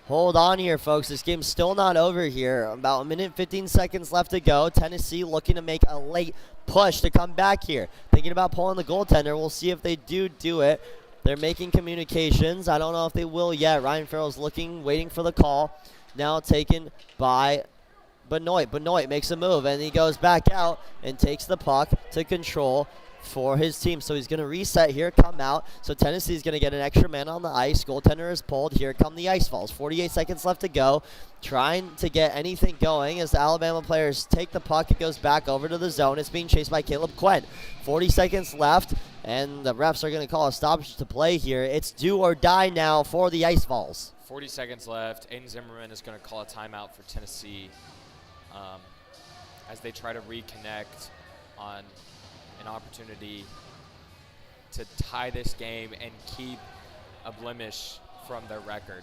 A: Hold on here, folks. This game's still not over here. About 1 minute, 15 seconds left to go. Tennessee looking to make a late push to come back here. Thinking about pulling the goaltender. We'll see if they do it. They're making communications. I don't know if they will yet. Ryan Farrell's looking, waiting for the call. Now taken by Benoit. Benoit makes a move, and he goes back out and takes the puck to control for his team. So he's going to reset here, come out. So Tennessee's going to get an extra man on the ice. Goaltender is pulled. Here come the Ice Falls. 48 seconds left to go. Trying to get anything going as the Alabama players take the puck. It goes back over to the zone. It's being chased by Caleb Quinn. 40 seconds left, and the refs are going to call a stoppage to play here. It's do or die now for the Ice Falls.
B: 40 seconds left. Aiden Zimmerman is going to call a timeout for Tennessee as they try to reconnect on an opportunity to tie this game and keep a blemish from their record.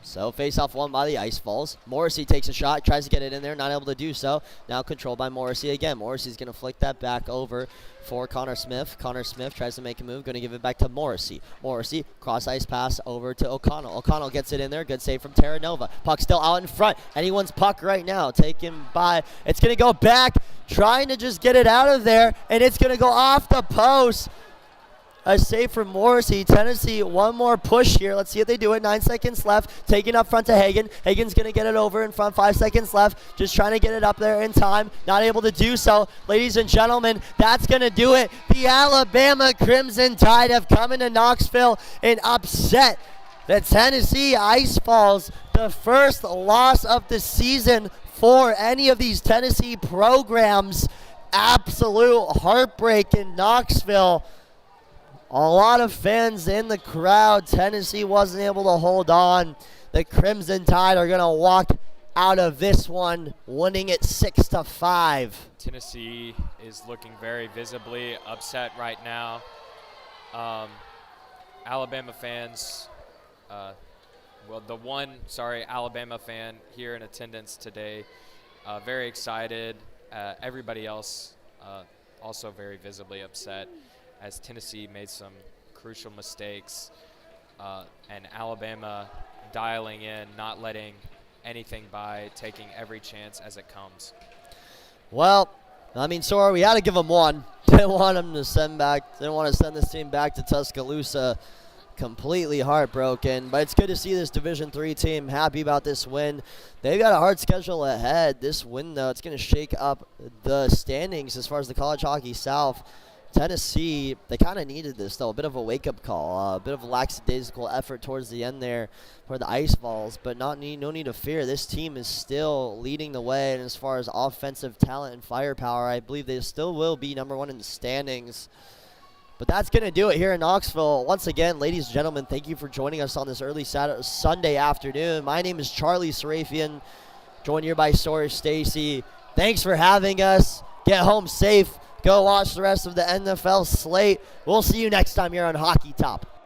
A: So face-off won by the Ice Falls. Morrissey takes a shot, tries to get it in there, not able to do so. Now controlled by Morrissey again. Morrissey's going to flick that back over for Connor Smith. Connor Smith tries to make a move, going to give it back to Morrissey. Morrissey, cross-ice pass over to O'Connell. O'Connell gets it in there. Good save from Terranova. Puck still out in front. Anyone's puck right now. Taken by, it's going to go back, trying to just get it out of there, and it's going to go off the post. A save from Morrissey. Tennessee, one more push here. Let's see if they do it. 9 seconds left. Taking up front to Hagan. Hagan's going to get it over in front. 5 seconds left. Just trying to get it up there in time. Not able to do so. Ladies and gentlemen, that's going to do it. The Alabama Crimson Tide have come into Knoxville and upset the Tennessee Ice Falls. The first loss of the season for any of these Tennessee programs. Absolute heartbreak in Knoxville. A lot of fans in the crowd. Tennessee wasn't able to hold on. The Crimson Tide are going to walk out of this one, winning it 6-5.
B: Tennessee is looking very visibly upset right now. Alabama fans, Alabama fan here in attendance today, very excited. Everybody else also very visibly upset, as Tennessee made some crucial mistakes, and Alabama dialing in, not letting anything by, taking every chance as it comes.
A: Well, I mean, sorry, we had to give them one. Didn't want them to send this team back to Tuscaloosa completely heartbroken, but it's good to see this Division III team happy about this win. They've got a hard schedule ahead. This win, though, it's going to shake up the standings as far as the College Hockey South. Tennessee, they kind of needed this, though. A bit of a wake-up call, a bit of a lackadaisical effort towards the end there for the Ice Falls, but no need to fear. This team is still leading the way, and as far as offensive talent and firepower, I believe they still will be number one in the standings. But that's going to do it here in Knoxville. Once again, ladies and gentlemen, thank you for joining us on this early Sunday afternoon. My name is Charlie Sarafian, joined here by Sawyer Stacy. Thanks for having us. Get home safe. Go watch the rest of the NFL slate. We'll see you next time here on Hockey Top.